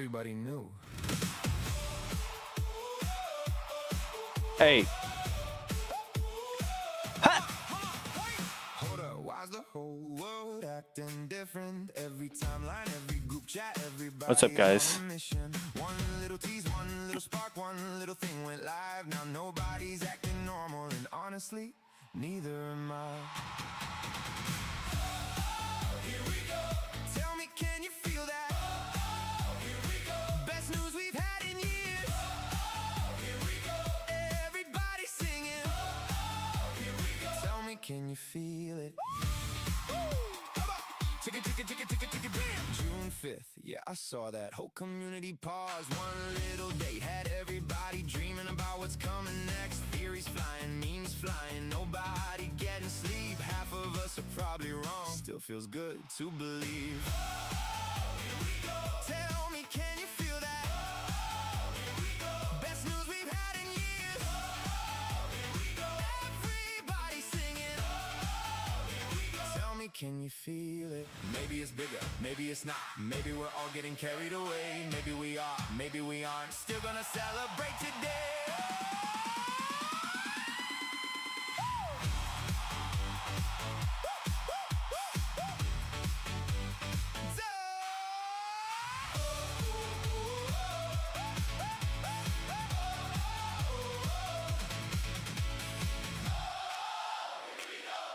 everybody knew. Hey. Hold up, why's the whole world acting different? Every timeline, every group chat, everybody. What's up, guys? on a mission. One little tease, one little spark, one little thing went live. Now nobody's acting normal, and honestly, neither am I. Here we go. Tell me, can you feel that? Here we go. Best news we've had in years. Here we go. Everybody singing. Here we go. Tell me, can you feel it? June 5th, yeah, I saw that. Whole community paused. One little date had everybody dreaming about what's coming next. Theories flying, memes flying, nobody getting sleep. Half of us are probably wrong. Still feels good to believe. Here we go. Tell me, can you feel that? Here we go. Best news we've had in years. Here we go. Everybody singing. Here we go. Tell me, can you feel it? Maybe it's bigger, maybe it's not. Maybe we're all getting carried away. Maybe we are, maybe we aren't. Still gonna celebrate today.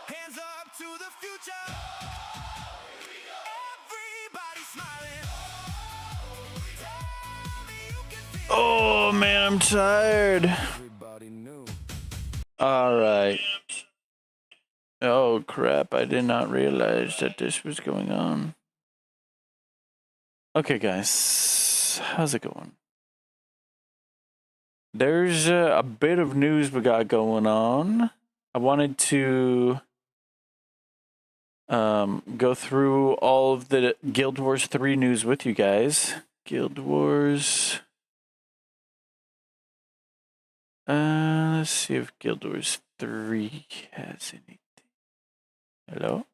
Hands up to the future. Everybody smiling. Tell me you can feel Oh man, I'm tired. everybody knew. All right. Oh crap, I did not realize that this was going on. Okay, guys, how's it going? There's a bit of news we got going on. I wanted to go through all of the Guild Wars 3 news with you guys. Guild Wars. Let's see if Guild Wars 3 has anything. Hello?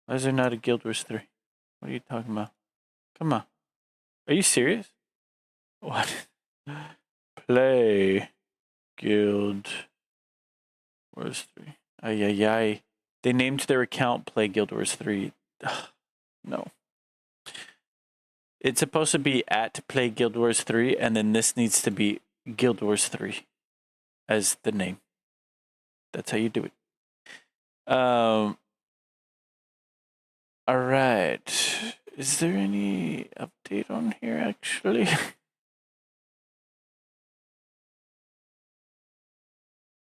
Why is there not a Guild Wars 3? What are you talking about? Come on. Are you serious? What? Play Guild Wars 3. Ay, ay, ay. They named their account Play Guild Wars 3. Ugh, no. It's supposed to be at Play Guild Wars 3, and then this needs to be Guild Wars 3 as the name. That's how you do it. All right. Is there any update on here, actually?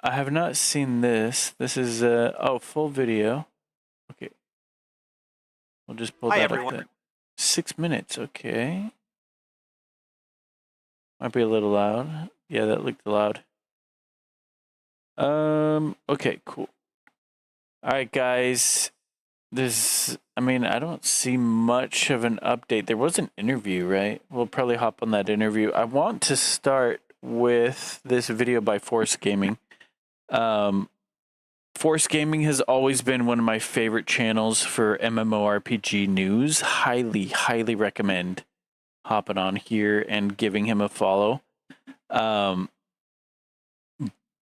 I have not seen this. This is, full video. Okay. We'll just pull Hi, that everyone. up then. 6 minutes, okay. Might be a little loud. Yeah, that looked loud. Okay, cool. All right, guys. I don't see much of an update. There was an interview, right? We'll probably hop on that interview. I want to start with this video by Force Gaming. Force Gaming has always been one of my favorite channels for MMORPG news. Highly, highly recommend hopping on here and giving him a follow.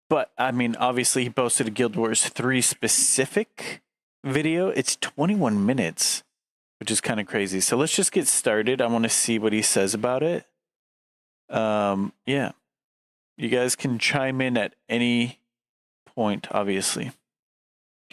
But, obviously he posted a Guild Wars 3 specific video. It's 21 minutes, which is kind of crazy. So let's just get started. I want to see what he says about it. Yeah. You guys can chime in at any point, obviously.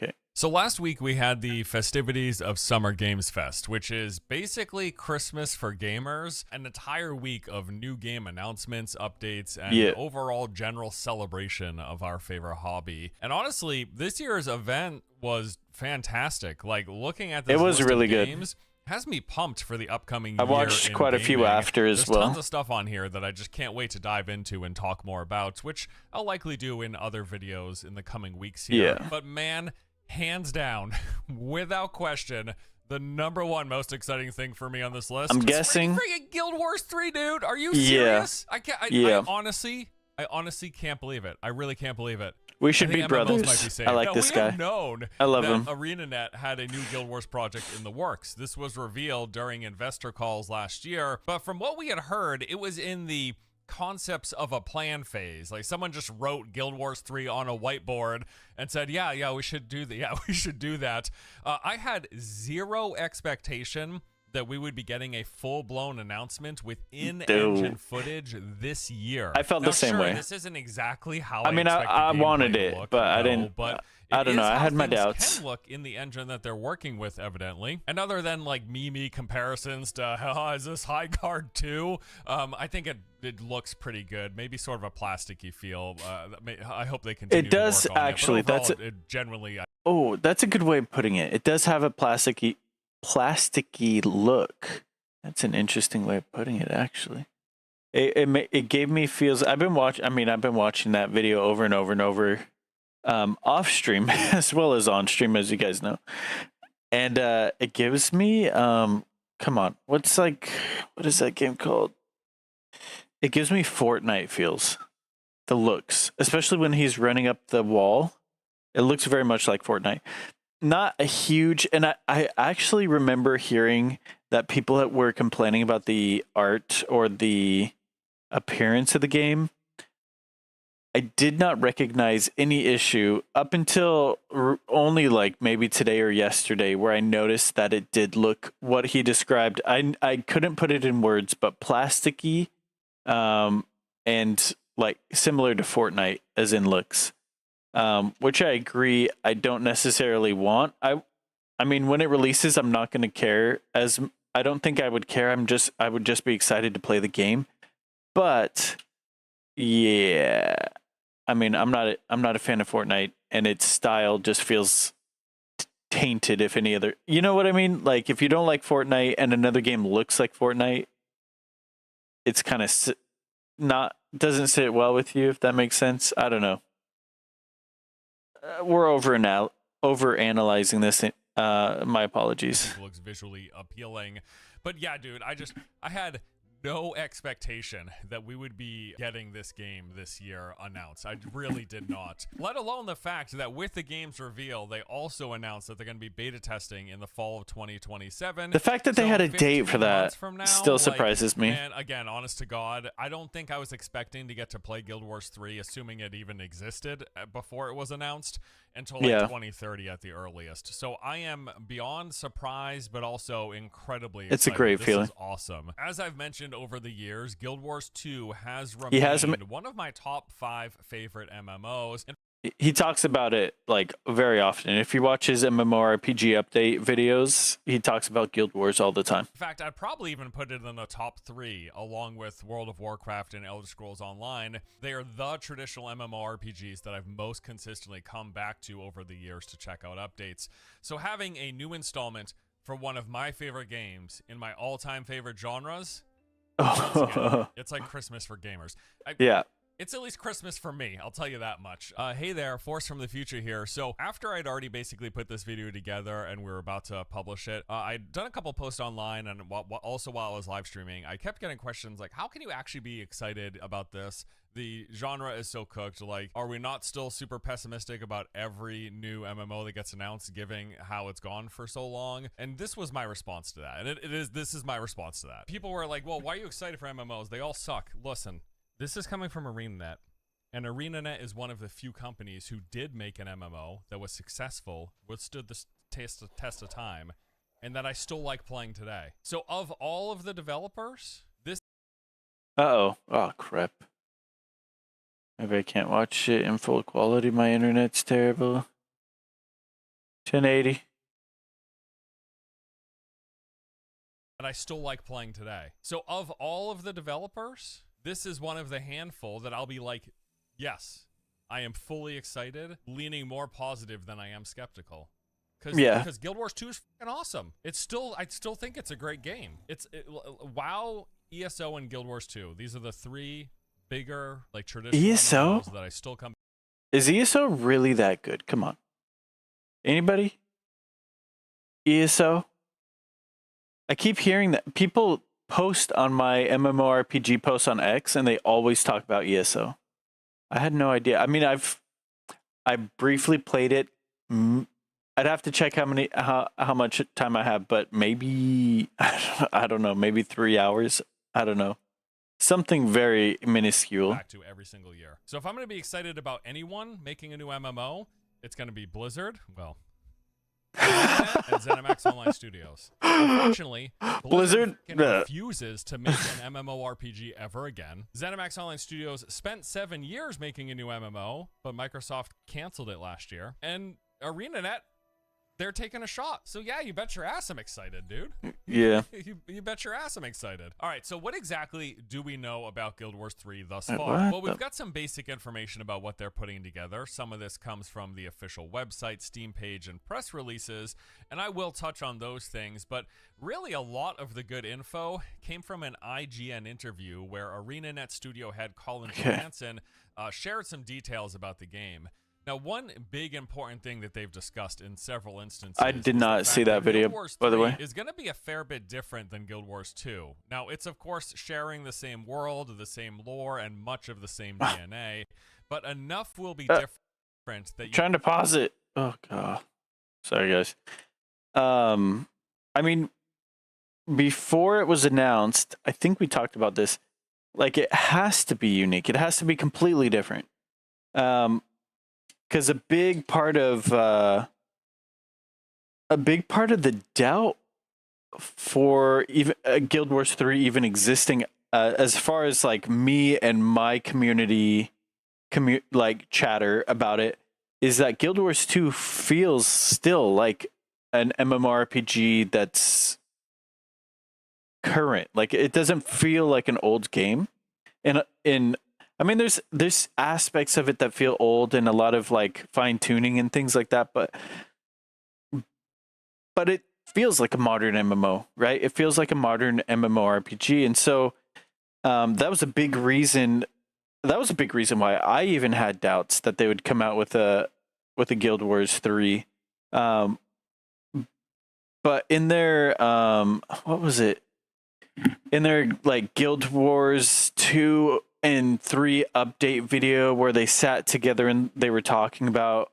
Okay. So last week we had the festivities of Summer Games Fest, which is basically Christmas for gamers, an entire week of new game announcements, updates, and overall general celebration of our favorite hobby. And honestly, this year's event was fantastic. Like, looking at this it was list really of good. games has me pumped for the upcoming I year watched in quite a few gaming. after as There's well. tons of stuff on here that I just can't wait to dive into and talk more about, which I'll likely do in other videos in the coming weeks here. Yeah. But man, hands down, without question, the number one most exciting thing for me on this list. I'm is guessing. freaking Guild Wars 3, dude. Are you serious? Yeah. I honestly can't believe it. I really can't believe it. We should be MMOs brothers. might be safe. I like Now, this we guy. have known I love that him. ArenaNet had a new Guild Wars project in the works. This was revealed during investor calls last year, but from what we had heard, it was in the concepts of a plan phase. Like someone just wrote Guild Wars 3 on a whiteboard and said, yeah, we should do that. Yeah, we should do that. I had zero expectation that we would be getting a full-blown announcement with in-engine footage this year. I felt the same way. This isn't exactly how I mean, I wanted it, but I didn't. But I don't know. I had my things doubts. Can look in the engine that they're working with, evidently. And other than like meme comparisons to, is this High Guard 2? I think it looks pretty good. Maybe sort of a plasticky feel. I hope they continue. It does to work on actually. It. But That's it generally. Oh, that's a good way of putting it. It does have a plasticky look. That's an interesting way of putting it, actually. It gave me feels. I've been watching that video over and over and over, off stream as well as on stream, as you guys know. And it gives me come on, what is that game called? It gives me Fortnite feels. The looks, especially when he's running up the wall. It looks very much like Fortnite. Not a huge, and I actually remember hearing that people that were complaining about the art or the appearance of the game. I did not recognize any issue up until only like maybe today or yesterday, where I noticed that it did look what he described. I couldn't put it in words, but plasticky, and like similar to Fortnite as in looks. Which I agree I don't necessarily want. I mean, when it releases, I'm not going to care I don't think I would care. I would just be excited to play the game. But yeah, I mean, I'm not a fan of Fortnite, and its style just feels tainted. If any other, you know what I mean? Like if you don't like Fortnite and another game looks like Fortnite, it's kind of doesn't sit well with you, if that makes sense. I don't know. We're over analyzing this. My apologies. It looks visually appealing, but yeah, dude, I had no expectation that we would be getting this game this year announced. I really did not. Let alone the fact that with the game's reveal, they also announced that they're going to be beta testing in the fall of 2027. The fact that they had a date for that still surprises me. And again, honest to God, I don't think I was expecting to get to play Guild Wars 3, assuming it even existed before it was announced, until like 2030 at the earliest. So I am beyond surprised, but also incredibly excited. It's a great feeling. This is awesome. As I've mentioned over the years, Guild Wars 2 has remained one of my top 5 favorite MMOs. And he talks about it like very often. If you watch his MMORPG update videos, he talks about Guild Wars all the time. In fact, I'd probably even put it in the top 3 along with World of Warcraft and Elder Scrolls Online. They are the traditional MMORPGs that I've most consistently come back to over the years to check out updates. So having a new installment for one of my favorite games in my all-time favorite genres, it's like Christmas for gamers. Yeah. It's at least Christmas for me, I'll tell you that much. Hey there, Force from the future here. So after I'd already basically put this video together and we were about to publish it, I'd done a couple posts online, and also while I was live streaming, I kept getting questions like, how can you actually be excited about this? The genre is so cooked. Like, are we not still super pessimistic about every new MMO that gets announced, given how it's gone for so long? And this was my response to that. And this is my response to that. People were like, well, why are you excited for MMOs? They all suck. Listen. This is coming from ArenaNet, and ArenaNet is one of the few companies who did make an MMO that was successful, withstood the test of time, and that I still like playing today. So of all of the developers, this... Oh, crap. Maybe I can't watch it in full quality. My internet's terrible. 1080. That I still like playing today. So of all of the developers... this is one of the handful that I'll be like, yes, I am fully excited, leaning more positive than I am skeptical. Because Guild Wars 2 is fucking awesome. I still think it's a great game. WoW, ESO, and Guild Wars 2. These are the 3 bigger, like, traditional ESO that I still come. Is ESO really that good? Come on. Anybody? ESO? I keep hearing that people post on my MMORPG posts on X, and they always talk about ESO. I had no idea. I mean, I briefly played it. I'd have to check how much time I have, but maybe I don't know, maybe 3 hours. I don't know. Something very minuscule. Back to every single year. So if I'm going to be excited about anyone making a new MMO, it's going to be Blizzard. Well, and ZeniMax Online Studios. Unfortunately, Blizzard refuses to make an MMORPG ever again. ZeniMax Online Studios spent 7 years making a new MMO, but Microsoft canceled it last year. And ArenaNet, they're taking a shot. So yeah, you bet your ass I'm excited, dude. Yeah. You bet your ass I'm excited. All right, so what exactly do we know about Guild Wars 3 thus What far? Well, we've got some basic information about what they're putting together. Some of this comes from the official website, Steam page, and press releases, and I will touch on those things, but really a lot of the good info came from an IGN interview where ArenaNet studio head Colin Johansson shared some details about the game. Now, one big important thing that they've discussed in several instances. I did not see that video, by the way. Is going to be a fair bit different than Guild Wars 2. Now, it's of course sharing the same world, the same lore, and much of the same DNA, but enough will be different that trying to pause it. Oh god, sorry guys. I mean, before it was announced, I think we talked about this. Like, it has to be unique. It has to be completely different. Because a big part of the doubt for even Guild Wars 3 even existing, as far as like me and my community like chatter about it, is that Guild Wars 2 feels still like an MMORPG that's current. Like, it doesn't feel like an old game. I mean, there's aspects of it that feel old and a lot of like fine tuning and things like that, but it feels like a modern MMO, right? It feels like a modern MMORPG, and so that was a big reason. That was a big reason why I even had doubts that they would come out with a Guild Wars 3. But in their what was it? In their like Guild Wars 2 and 3 update video where they sat together and they were talking about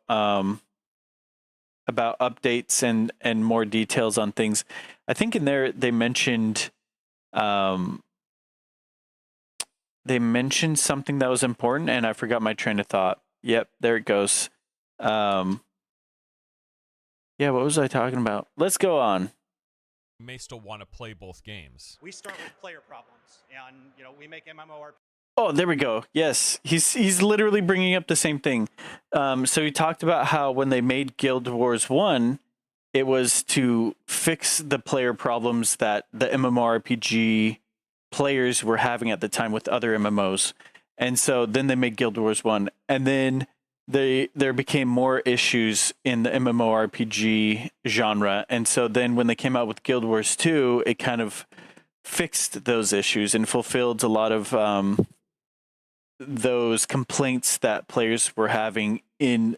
updates and more details on things. I think in there they mentioned something that was important, and I forgot my train of thought. Yep, there it goes. Yeah, what was I talking about? Let's go on. You may still want to play both games. We start with player problems, and we make MMORPG. Oh, there we go. Yes, he's literally bringing up the same thing. So he talked about how when they made Guild Wars 1, it was to fix the player problems that the MMORPG players were having at the time with other MMOs. And so then they made Guild Wars 1, and then there became more issues in the MMORPG genre. And so then when they came out with Guild Wars 2, it kind of fixed those issues and fulfilled a lot of those complaints that players were having in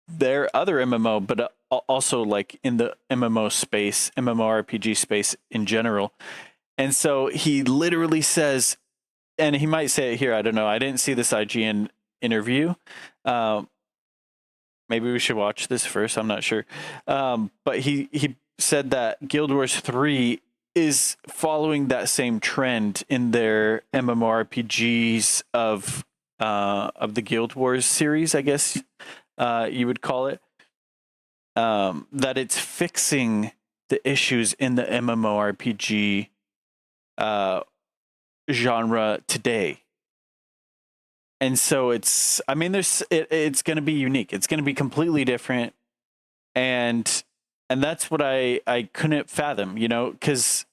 their other MMO, but also like in the MMO space, MMORPG space in general. And so he literally says, and he might say it here, I don't know, I didn't see this IGN interview. Maybe we should watch this first, I'm not sure. But he said that Guild Wars 3 is following that same trend in their MMORPGs of the Guild Wars series, I guess you would call it. That it's fixing the issues in the MMORPG genre today. And so it's going to be unique. It's going to be completely different. And that's what I couldn't fathom, because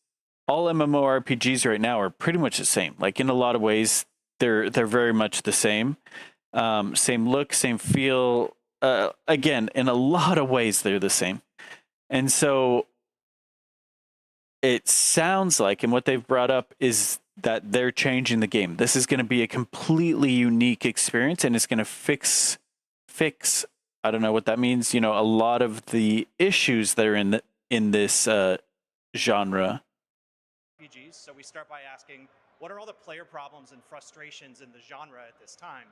all MMORPGs right now are pretty much the same. Like, in a lot of ways, they're very much the same. Same look, same feel. Again, in a lot of ways, they're the same. And so it sounds like, and what they've brought up is that they're changing the game. This is going to be a completely unique experience, and it's going to fix, I don't know what that means, a lot of the issues that are in this genre. RPGs. So we start by asking, what are all the player problems and frustrations in the genre at this time?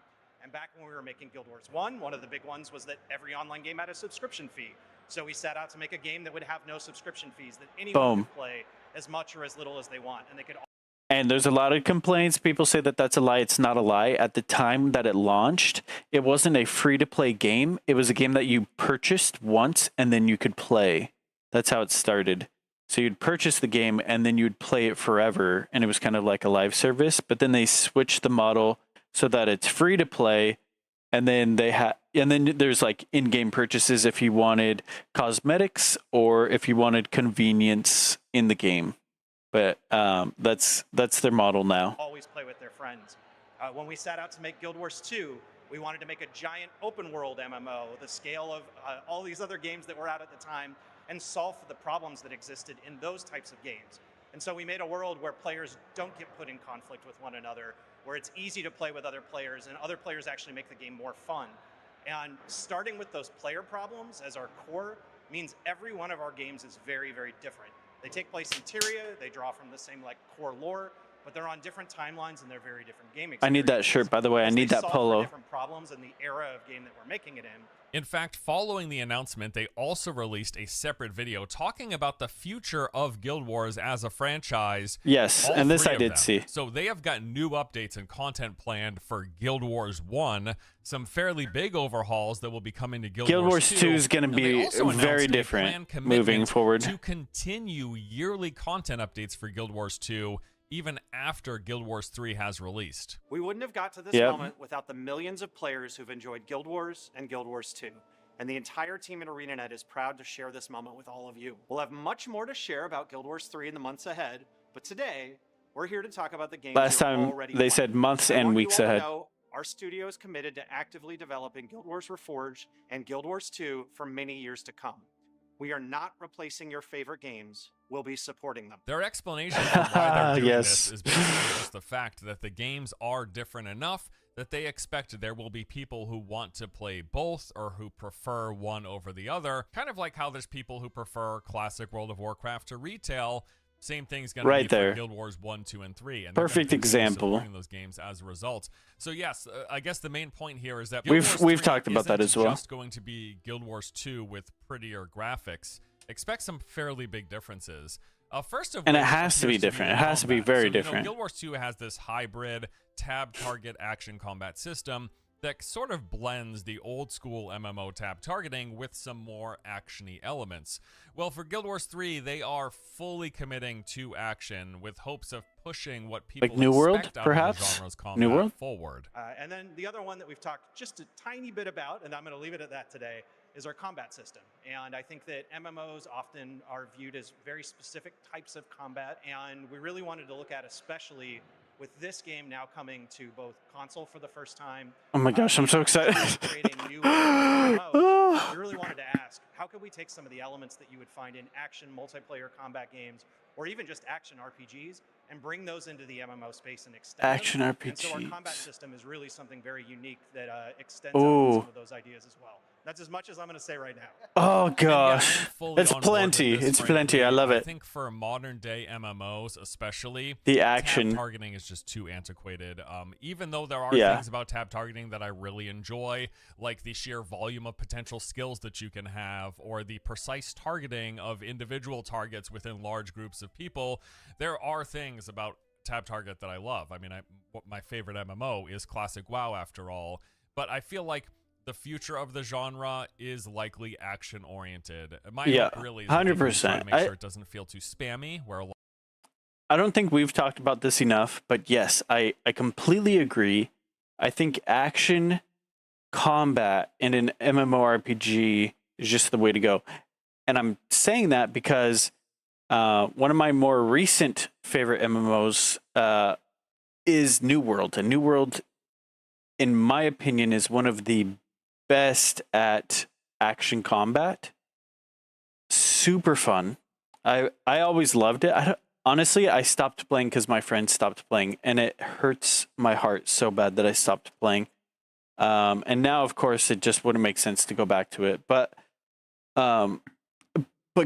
And back when we were making Guild Wars 1, one of the big ones was that every online game had a subscription fee. So we set out to make a game that would have no subscription fees, that anyone could play as much or as little as they want. And they could. And there's a lot of complaints. People say that that's a lie. It's not a lie. At the time that it launched, it wasn't a free-to-play game. It was a game that you purchased once and then you could play. That's how it started. So you'd purchase the game and then you'd play it forever. And it was kind of like a live service. But then they switched the model so that it's free to play. And then there's like in-game purchases if you wanted cosmetics or if you wanted convenience in the game. But that's their model now. Always play with their friends. When we set out to make Guild Wars 2, we wanted to make a giant open world MMO, the scale of all these other games that were out at the time, and solve for the problems that existed in those types of games. And so we made a world where players don't get put in conflict with one another, where it's easy to play with other players, and other players actually make the game more fun. And starting with those player problems as our core means every one of our games is very, very different. They take place in Tyria, they draw from the same like core lore, but they're on different timelines and they're very different game experiences. I need that shirt, by the way. I need that polo. Different problems in the era of game that we're making it in. In fact, following the announcement, they also released a separate video talking about the future of Guild Wars as a franchise. Yes, and this I did see. So they have got new updates and content planned for Guild Wars 1, some fairly big overhauls that will be coming to Guild Wars 2. 2 is going to be very different moving forward. To continue yearly content updates for Guild Wars 2, even after Guild Wars 3 has released. We wouldn't have got to this moment without the millions of players who've enjoyed Guild Wars and GuildArs 2. And the entire team at ArenaNet is proud to share this moment with all of you. We'll have much more to share about Guild Wars 3 in the months ahead, but today, we're here to talk about the games Last time they said months and weeks ahead. Our studio is committed to actively developing Guild Wars Reforged and Guild Wars 2 for many years to come. We are not replacing your favorite games. We'll be supporting them. Their explanation for why they're doing this is basically just the fact that the games are different enough that they expect there will be people who want to play both or who prefer one over the other. Kind of like how there's people who prefer classic World of Warcraft to retail. Same thing's going to be for Guild Wars 1, 2, and 3. And perfect example. Those games as a result. So yes, I guess the main point here is that we've talked about that as well. Just going to be Guild Wars 2 with prettier graphics. Expect some fairly big differences. First of all, and it has to be different. It has to be very different. Guild Wars 2 has this hybrid tab target action combat system that sort of blends the old school MMO tab targeting with some more actiony elements. Well, for Guild Wars 3, they are fully committing to action with hopes of pushing what people like New World, expect out perhaps? of the genre's combat New World? forward. And then the other one that we've talked just a tiny bit about, and I'm going to leave it at that today, is our combat system. And I think that MMOs often are viewed as very specific types of combat, and we really wanted to look at, especially with this game now coming to both console for the first time. Oh my gosh, I'm so excited. Creating new MMOs, we really wanted to ask, how could we take some of the elements that you would find in action multiplayer combat games, or even just action RPGs, and bring those into the MMO space and extend action them? RPGs. And so our combat system is really something very unique that extends on some of those ideas as well. That's as much as I'm going to say right now. Oh gosh, yeah, it's plenty. It's plenty. I love it. I think for modern day MMOs, especially, the action tab targeting is just too antiquated. Even though there are things about tab targeting that I really enjoy, like the sheer volume of potential skills that you can have, or the precise targeting of individual targets within large groups of people, there are things about tab target that I love. I mean, my favorite MMO is classic WoW after all, but I feel like the future of the genre is likely action-oriented. My hope really is 100%. to make sure it doesn't feel too spammy. I don't think we've talked about this enough, but yes, I completely agree. I think action combat in an MMORPG is just the way to go. And I'm saying that because one of my more recent favorite MMOs is New World. And New World, in my opinion, is one of the best at action combat. Super fun. I always loved it. Honestly, I stopped playing because my friends stopped playing, and it hurts my heart so bad that I stopped playing. And now, of course, it just wouldn't make sense to go back to it. But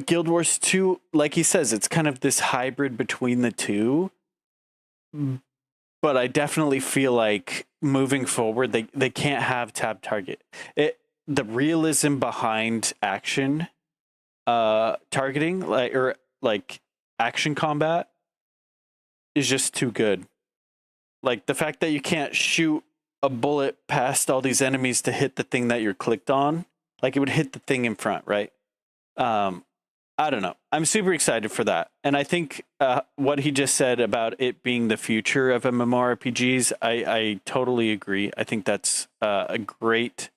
Guild Wars 2, like he says, it's kind of this hybrid between the two. but I definitely feel like moving forward, they can't have tab target. The realism behind action targeting, like action combat, is just too good. Like the fact that you can't shoot a bullet past all these enemies to hit the thing that you're clicked on, like it would hit the thing in front, right? I don't know. I'm super excited for that. And I think what he just said about it being the future of MMORPGs, I totally agree. I think that's a great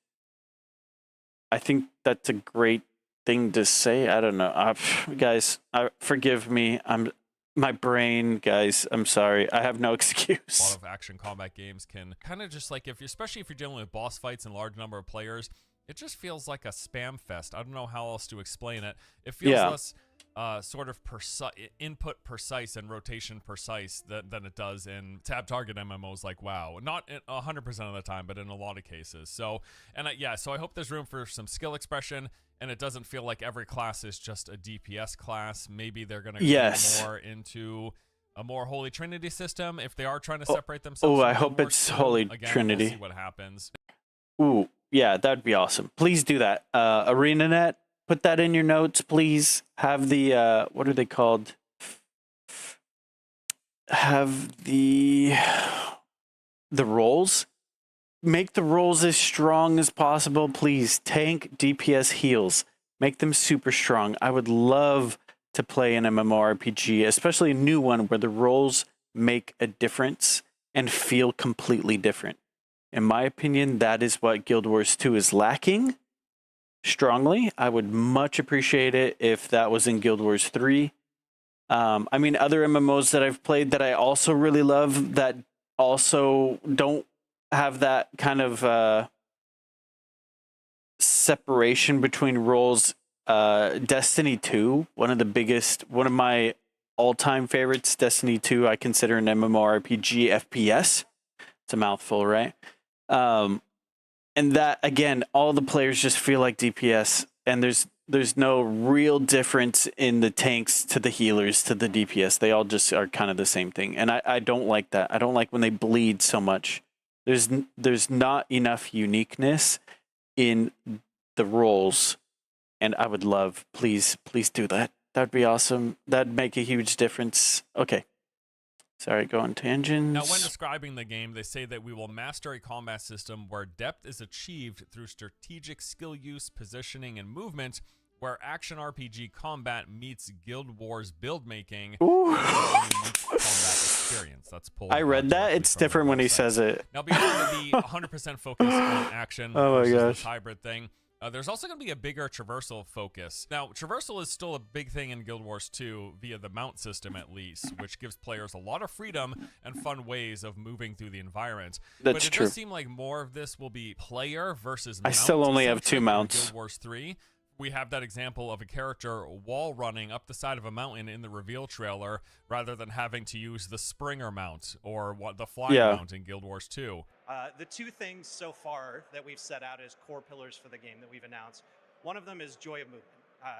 thing to say. I don't know. Guys, forgive me. My brain, guys, I'm sorry. I have no excuse. A lot of action combat games can kind of just like, especially if you're dealing with boss fights and large number of players, it just feels like a spam fest. I don't know how else to explain it. It feels less sort of input precise and rotation precise than it does in tab target MMOs like WoW. Not 100% of the time, but in a lot of cases. So, so I hope there's room for some skill expression, and it doesn't feel like every class is just a DPS class. Maybe they're going to go more into a more Holy Trinity system if they are trying to separate themselves. Oh, I hope it's Holy Trinity. We'll see what happens. Ooh, yeah, that'd be awesome. Please do that. ArenaNet, put that in your notes, please. Have the, what are they called? Have the roles. Make the roles as strong as possible, please. Tank, DPS, heals. Make them super strong. I would love to play an MMORPG, especially a new one where the roles make a difference and feel completely different. In my opinion, that is what Guild Wars 2 is lacking strongly. I would much appreciate it if that was in Guild Wars 3. I mean, other MMOs that I've played that I also really love that also don't have that kind of separation between roles. Destiny 2, one of my all-time favorites, Destiny 2, I consider an MMORPG FPS. It's a mouthful, right? And that, again, all the players just feel like DPS, and there's no real difference in the tanks to the healers to the DPS. They all just are kind of the same thing, and I don't like that. I don't like when they bleed so much. There's not enough uniqueness in the roles, and I would love, please do that. That'd be awesome. That'd make a huge difference. Okay. Sorry, go on tangents. Now, when describing the game, they say that we will master a combat system where depth is achieved through strategic skill use, positioning, and movement, where action RPG combat meets Guild Wars build making. Ooh. Combat experience. That's pulled. I read that. It's different when he says it. Now, beyond the 100% focus on action versus this hybrid thing, there's also going to be a bigger traversal focus. Now, traversal is still a big thing in Guild Wars 2 via the mount system, at least, which gives players a lot of freedom and fun ways of moving through the environment. That's true. But it does seem like more of this will be player versus mount. I still only have 2 mounts. Guild Wars 3. We have that example of a character wall running up the side of a mountain in the reveal trailer rather than having to use the Springer mount or the fly mount in Guild Wars 2. The 2 things so far that we've set out as core pillars for the game that we've announced, one of them is joy of movement.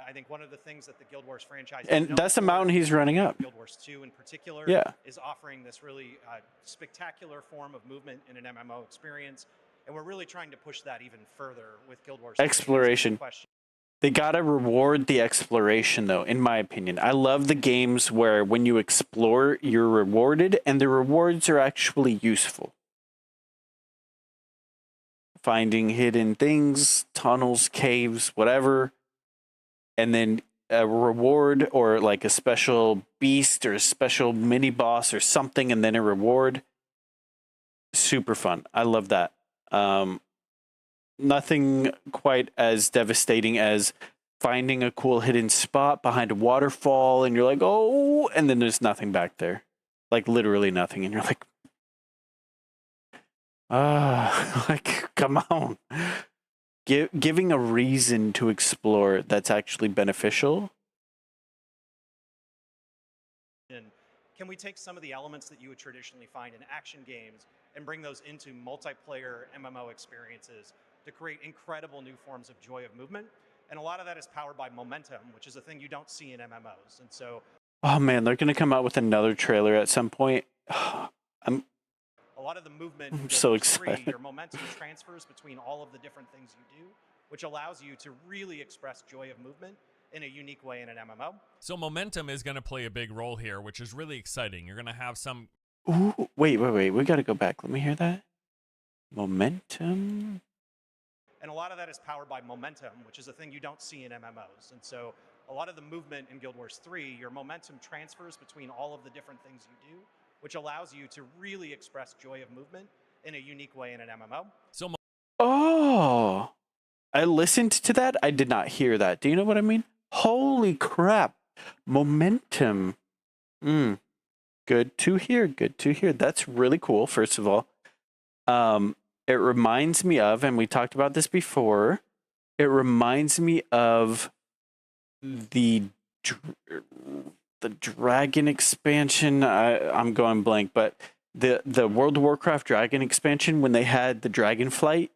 I think one of the things that the Guild Wars franchise and that's the mountain he's running up. Guild Wars 2 in particular is offering this really spectacular form of movement in an MMO experience, and we're really trying to push that even further with Guild Wars exploration. They gotta reward the exploration, though, in my opinion. I love the games where when you explore, you're rewarded, and the rewards are actually useful. Finding hidden things, tunnels, caves, whatever, and then a reward or like a special beast or a special mini boss or something, and then a reward. Super fun. I love that. Nothing quite as devastating as finding a cool hidden spot behind a waterfall, and you're like, oh, and then there's nothing back there. Like literally nothing, and you're like, like, come on. Giving a reason to explore that's actually beneficial. And can we take some of the elements that you would traditionally find in action games and bring those into multiplayer MMO experiences to create incredible new forms of joy of movement? And a lot of that is powered by momentum, which is a thing you don't see in MMOs. And so, oh man, they're gonna come out with another trailer at some point. a lot of the movement I'm in Guild so Wars 3, excited. your momentum transfers between all of the different things you do, which allows you to really express joy of movement in a unique way in an MMO. So momentum is going to play a big role here, which is really exciting. You're going to have some... Ooh, wait. We got to go back. Let me hear that. Momentum. And a lot of that is powered by momentum, which is a thing you don't see in MMOs. And so a lot of the movement in Guild Wars 3, your momentum transfers between all of the different things you do, which allows you to really express joy of movement in a unique way in an MMO. So Oh, I listened to that. I did not hear that. Do you know what I mean? Holy crap. Momentum. Good to hear. Good to hear. That's really cool, first of all. It reminds me of, and we talked about this before, it reminds me of the dragon expansion. I'm going blank, but the World of Warcraft dragon expansion, when they had the dragon flight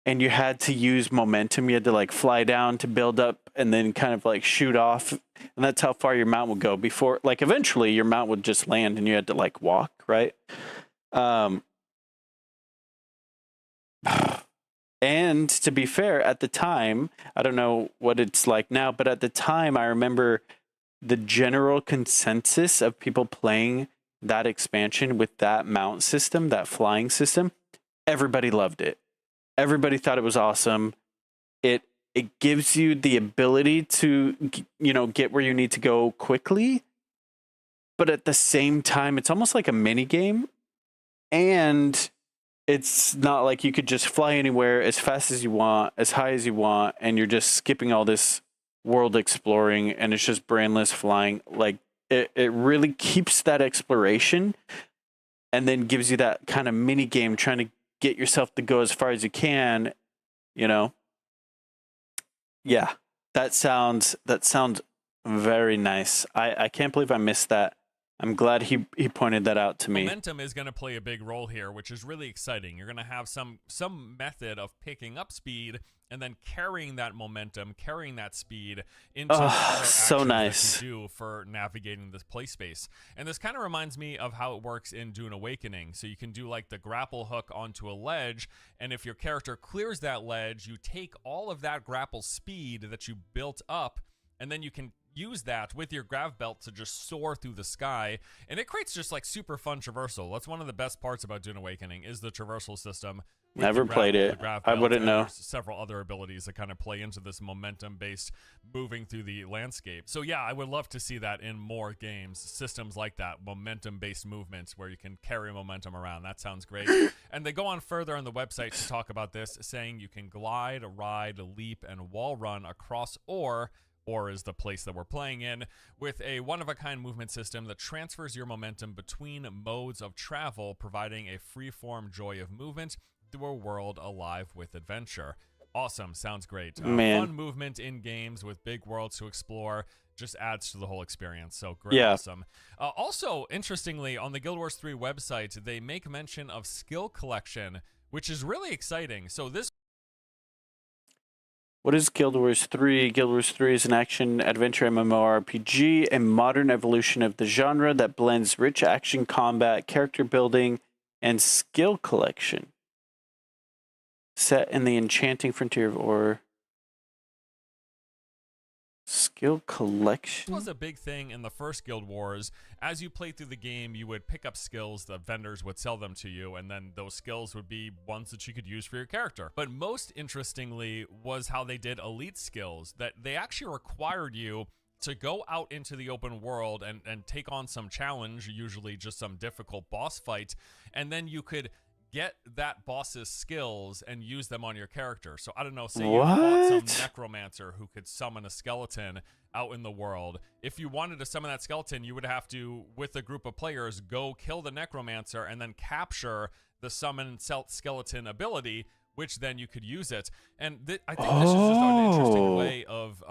and you had to use momentum, you had to like fly down to build up and then kind of like shoot off, and that's how far your mount would go before, like, eventually your mount would just land and you had to like walk, right? And to be fair, at the time, I don't know what it's like now, but at the time, I remember the general consensus of people playing that expansion with that mount system, that flying system, everybody loved it. Everybody thought it was awesome. It gives you the ability to, get where you need to go quickly, but at the same time, it's almost like a mini game, and it's not like you could just fly anywhere as fast as you want, as high as you want, and you're just skipping all this world exploring, and it's just brainless flying. Like, it really keeps that exploration and then gives you that kind of mini game trying to get yourself to go as far as you can, Yeah, that sounds very nice. I can't believe I missed that. I'm glad he pointed that out to me. Momentum is going to play a big role here, which is really exciting. You're going to have some method of picking up speed and then carrying that momentum, carrying that speed into other actions that you do for navigating this play space. And this kind of reminds me of how it works in Dune Awakening. So you can do like the grapple hook onto a ledge, and if your character clears that ledge, you take all of that grapple speed that you built up, and then you can use that with your grav belt to just soar through the sky, and it creates just like super fun traversal. That's one of the best parts about Dune Awakening, is the traversal system. Never played it. I wouldn't know. There's several other abilities that kind of play into this momentum-based moving through the landscape. So yeah, I would love to see that in more games, systems like that, momentum-based movements where you can carry momentum around. That sounds great. And they go on further on the website to talk about this, saying you can glide, ride, leap, and wall run across Or is the place that we're playing in, with a one-of-a-kind movement system that transfers your momentum between modes of travel, providing a free-form joy of movement through a world alive with adventure. Awesome. Sounds great. Fun movement in games with big worlds to explore just adds to the whole experience. So great. Yeah. Awesome. Also, interestingly, on the Guild Wars 3 website, they make mention of skill collection, which is really exciting. So this... What is Guild Wars 3? Guild Wars 3 is an action-adventure MMORPG, a modern evolution of the genre that blends rich action combat, character building, and skill collection. Set in the enchanting frontier of Or. Skill collection? This was a big thing in the first Guild Wars. As you played through the game, you would pick up skills, the vendors would sell them to you, and then those skills would be ones that you could use for your character. But most interestingly was how they did elite skills, that they actually required you to go out into the open world and take on some challenge, usually just some difficult boss fight, and then you could get that boss's skills and use them on your character. So I don't know, say you fought some necromancer who could summon a skeleton out in the world. If you wanted to summon that skeleton, you would have to, with a group of players, go kill the necromancer and then capture the summon skeleton ability, which then you could use it. And I think this is just an interesting way of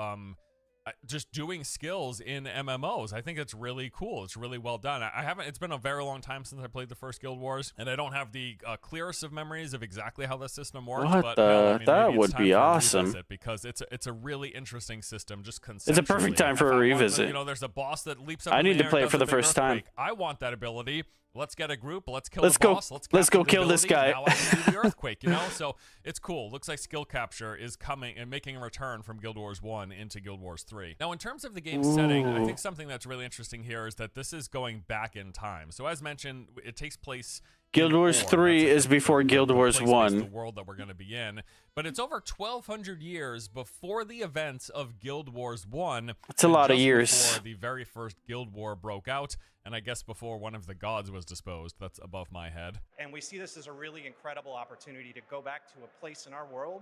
just doing skills in MMOs. I think it's really cool. It's really well done. It's been a very long time since I played the first Guild Wars, and I don't have the clearest of memories of exactly how the system works. That would be awesome. Because it's a really interesting system. Just conceptually. It's a perfect time for a revisit. There's a boss that leaps up. I need to play it for the first time. I want that ability. let's get a group, let's kill Let's the go. boss, let's Let's go capture the kill this ability, guy. now I can do the earthquake, you know? So it's cool. Looks like skill capture is coming and making a return from Guild Wars 1 into Guild Wars 3. Now, in terms of the game setting, I think something that's really interesting here is that this is going back in time. So as mentioned, it takes place Guild in Wars Ore. 3 That's is before Guild the Wars place based 1. the world that we're going to be in. But it's over 1,200 years before the events of Guild Wars 1. It's a and lot of just years. before the very first Guild War broke out, and I guess before one of the gods was disposed. That's above my head. And we see this as a really incredible opportunity to go back to a place in our world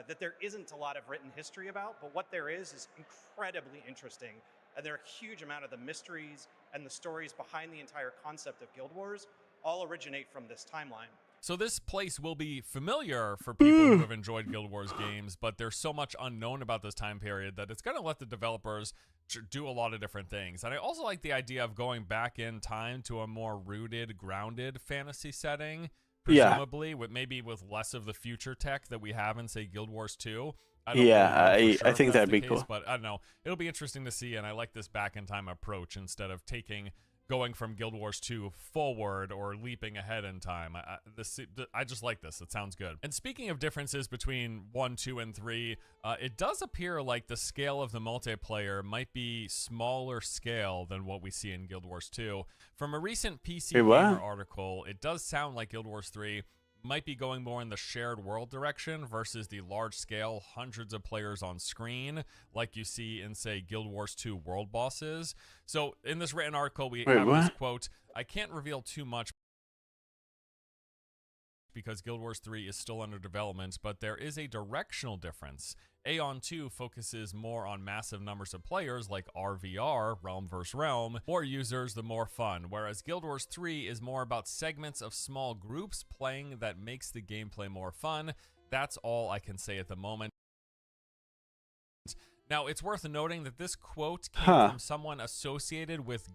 that there isn't a lot of written history about, but what there is incredibly interesting. And there are a huge amount of the mysteries and the stories behind the entire concept of Guild Wars all originate from this timeline. So this place will be familiar for people who have enjoyed Guild Wars games, but there's so much unknown about this time period that it's going to let the developers do a lot of different things. And I also like the idea of going back in time to a more rooted, grounded fantasy setting, presumably, with less of the future tech that we have in, say, Guild Wars 2. I don't really know for sure I if think that's that'd the be cool. case, but I don't know. It'll be interesting to see, and I like this back in time approach instead of going from Guild Wars 2 forward or leaping ahead in time. I just like this. It sounds good. And speaking of differences between 1, 2, and 3, it does appear like the scale of the multiplayer might be smaller scale than what we see in Guild Wars 2. From a recent PC Gamer article, it does sound like Guild Wars 3 might be going more in the shared world direction versus the large scale hundreds of players on screen like you see in, say, Guild Wars 2 world bosses. So in this written article, we have this quote. I can't reveal too much because Guild Wars 3 is still under development, but there is a directional difference. Aeon 2 focuses more on massive numbers of players like RVR, Realm vs. Realm, more users the more fun, whereas Guild Wars 3 is more about segments of small groups playing that makes the gameplay more fun. That's all I can say at the moment. Now, it's worth noting that this quote came from someone associated with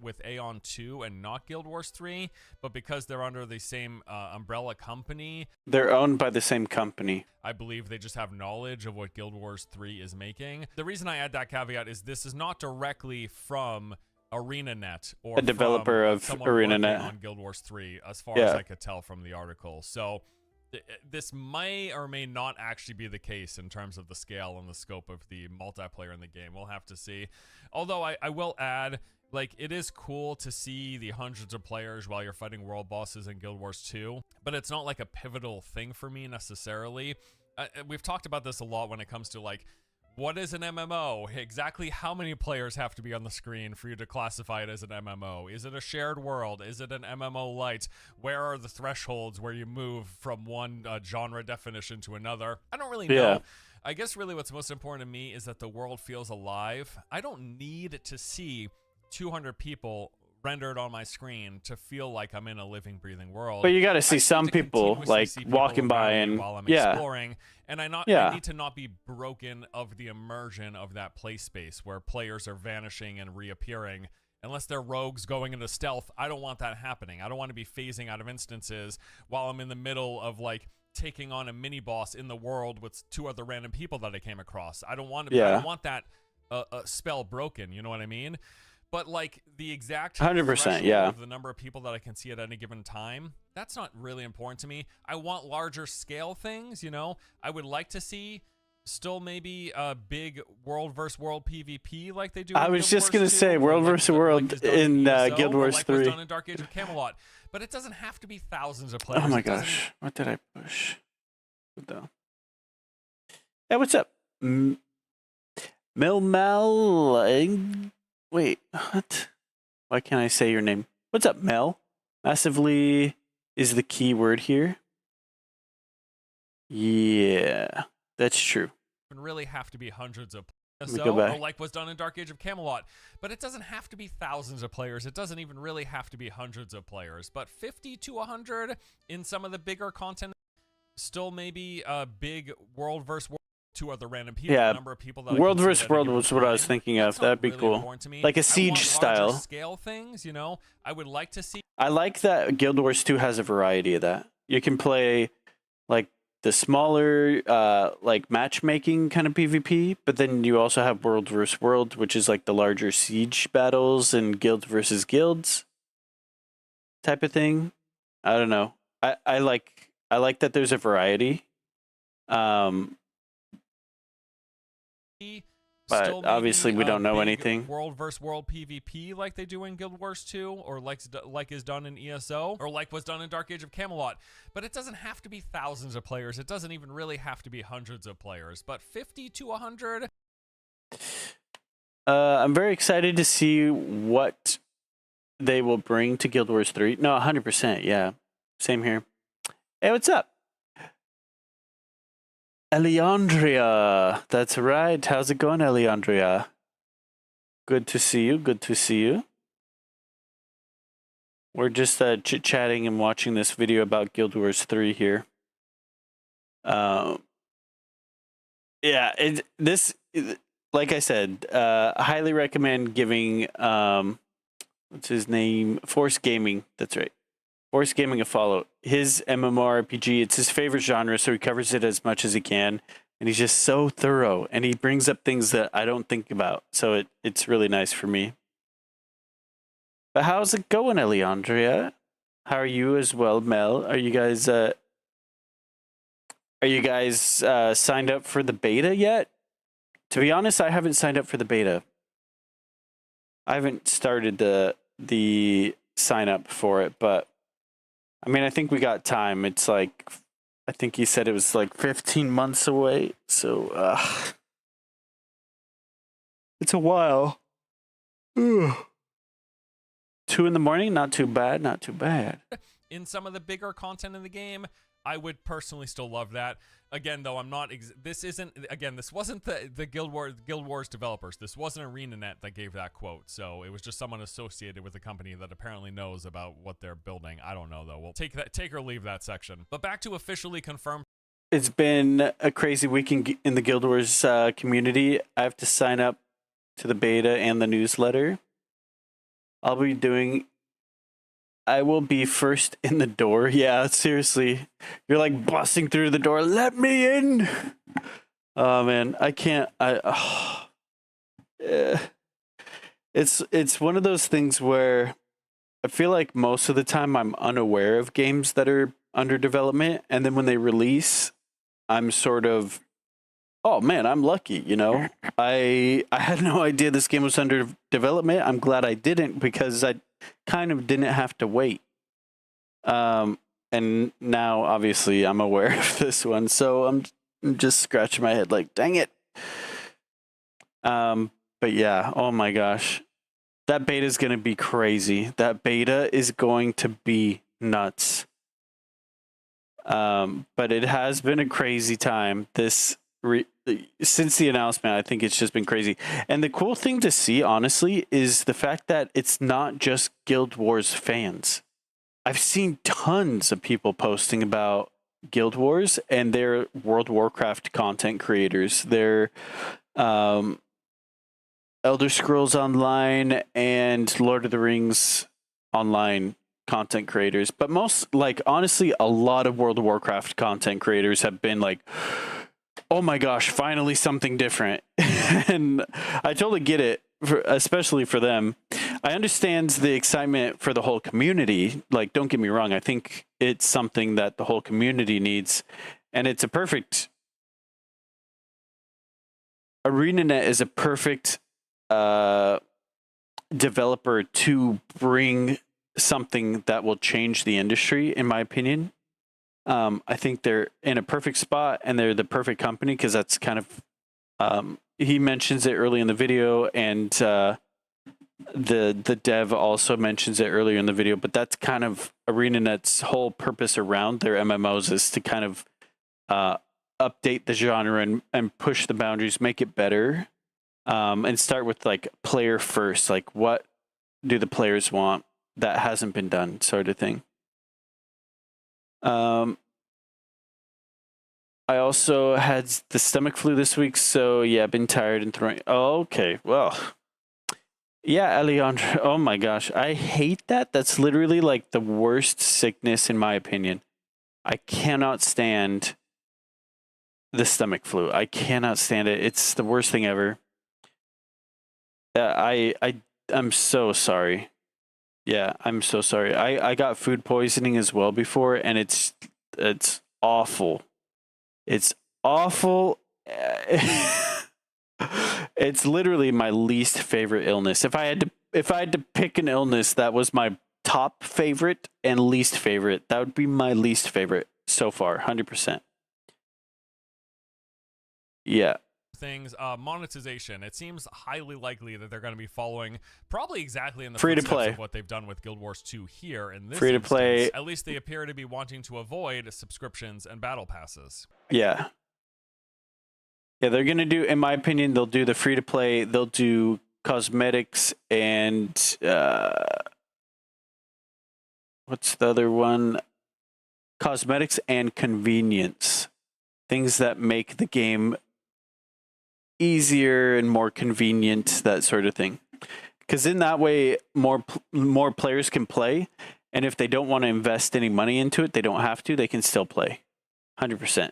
with Aeon 2 and not Guild Wars 3, but because they're under the same umbrella company, they're owned by the same company. I believe they just have knowledge of what Guild Wars 3 is making. The reason I add that caveat is this is not directly from ArenaNet or a developer of ArenaNet on Guild Wars 3, as far as I could tell from the article. So this may or may not actually be the case in terms of the scale and the scope of the multiplayer in the game. We'll have to see. Although I will add, like, it is cool to see the hundreds of players while you're fighting world bosses in Guild Wars 2, but it's not like a pivotal thing for me necessarily. We've talked about this a lot when it comes to, like, what is an MMO? Exactly how many players have to be on the screen for you to classify it as an MMO? Is it a shared world? Is it an MMO light? Where are the thresholds where you move from one genre definition to another? I don't really know. I guess really what's most important to me is that the world feels alive. I don't need to see 200 people rendered on my screen to feel like I'm in a living, breathing world. But you got to see some people, like, walking by and while I'm exploring, and I need to not be broken of the immersion of that play space where players are vanishing and reappearing. Unless they're rogues going into stealth, I don't want that happening. I don't want to be phasing out of instances while I'm in the middle of, like, taking on a mini boss in the world with 2 other random people that I came across. I don't want to. I don't want that spell broken. You know what I mean? But, like, the exact 100%, of the number of people that I can see at any given time, that's not really important to me. I want larger scale things, you know? I would like to see still maybe a big world versus world PvP like they do in I was Guild just Wars going to 2, say world like versus world in Guild Wars like 3. was done in Dark Age of Camelot. But it doesn't have to be thousands of players. Oh my gosh. What did I push? What the? Hey, what's up? Milmal. Wait, what? Why can't I say your name? What's up, Mel? Massively is the key word here. Yeah, that's true. Really have to be hundreds of or like was done in Dark Age of Camelot. But it doesn't have to be thousands of players. It doesn't even really have to be hundreds of players. But 50 to 100 in some of the bigger content. Still maybe a big world versus world. 2 other random people. Yeah, Number of people that world versus world was what I was thinking of. That'd be cool. Like a siege style. Scale things, you know. I would like to see. I like that Guild Wars 2 has a variety of that. You can play like the smaller like matchmaking kind of PvP, but then you also have world versus world, which is like the larger siege battles and guild versus guilds. type of thing. I don't know. I like that there's a variety. But Still obviously maybe we don't a know big anything. World versus world PvP like they do in Guild Wars 2, or like is done in ESO, or like was done in Dark Age of Camelot. But it doesn't have to be thousands of players. It doesn't even really have to be hundreds of players. But 50 to 100. I'm very excited to see what they will bring to Guild Wars 3. No, 100%. Yeah, same here. Hey, what's up? Eliandria. That's right. How's it going, Eliandria? Good to see you. Good to see you. We're just chit-chatting and watching this video about Guild Wars 3 here. Yeah, like I said, I highly recommend giving, what's his name? Force Gaming. That's right. Force Gaming a follow. His MMORPG, it's his favorite genre, so he covers it as much as he can. And he's just so thorough. And he brings up things that I don't think about. So it's really nice for me. But how's it going, Eliandria? How are you as well, Mel? Are you guys signed up for the beta yet? To be honest, I haven't signed up for the beta. I haven't started the sign up for it, but I mean, I think we got time. It's like, I think he said it was like 15 months away. So, it's a while. Ugh. 2 in the morning, not too bad, not too bad. In some of the bigger content in the game, I would personally still love that. Again, though, I'm not. This wasn't the Guild Wars developers. This wasn't ArenaNet that gave that quote. So it was just someone associated with the company that apparently knows about what they're building. I don't know though. We'll take or leave that section. But back to officially confirmed. It's been a crazy week in the Guild Wars community. I have to sign up to the beta and the newsletter. I will be first in the door. Yeah, seriously. You're like busting through the door. Let me in. Oh man, I can't. It's one of those things where I feel like most of the time I'm unaware of games that are under development, and then when they release, I'm sort of, oh man, I'm lucky, you know? I had no idea this game was under development. I'm glad I didn't, because I kind of didn't have to wait. And now obviously I'm aware of this one, so I'm just scratching my head like, dang it. But yeah, oh my gosh. That beta is going to be crazy. That beta is going to be nuts. But it has been a crazy time. Since the announcement, I think it's just been crazy. And the cool thing to see, honestly, is the fact that it's not just Guild Wars fans. I've seen tons of people posting about Guild Wars, and they're World of Warcraft content creators. They're Elder Scrolls Online and Lord of the Rings Online content creators. But honestly, a lot of World of Warcraft content creators have been like, oh my gosh, finally something different. And I totally get it, especially for them. I understand the excitement for the whole community. Like, don't get me wrong. I think it's something that the whole community needs. And it's a perfect... ArenaNet is a perfect developer to bring something that will change the industry, in my opinion. I think they're in a perfect spot, and they're the perfect company, because that's kind of he mentions it early in the video, and the dev also mentions it earlier in the video. But that's kind of ArenaNet's whole purpose around their MMOs, is to kind of update the genre and push the boundaries, make it better, and start with like player first. Like, what do the players want that hasn't been done, sort of thing. I also had the stomach flu this week, so yeah, I've been tired and throwing. Oh, okay, well, yeah, Alejandro. Oh my gosh, I hate that. That's literally like the worst sickness, in my opinion. I cannot stand the stomach flu. I cannot stand it. It's the worst thing ever. I'm so sorry. Yeah, I'm so sorry. I got food poisoning as well before, and it's awful. It's awful. It's literally my least favorite illness. If I had to pick an illness that was my top favorite and least favorite, that would be my least favorite so far, 100%. Yeah. Things, monetization. It seems highly likely that they're going to be following probably exactly in the Free to footsteps play. of what they've done with Guild Wars 2 here in this Free to instance. play. At least they appear to be wanting to avoid subscriptions and battle passes. Yeah. Yeah, they're going to do, in my opinion, they'll do the free to play, they'll do cosmetics and what's the other one? Cosmetics and convenience. Things that make the game easier and more convenient, that sort of thing. Because in that way, more players can play. And if they don't want to invest any money into it, they don't have to. They can still play. 100%.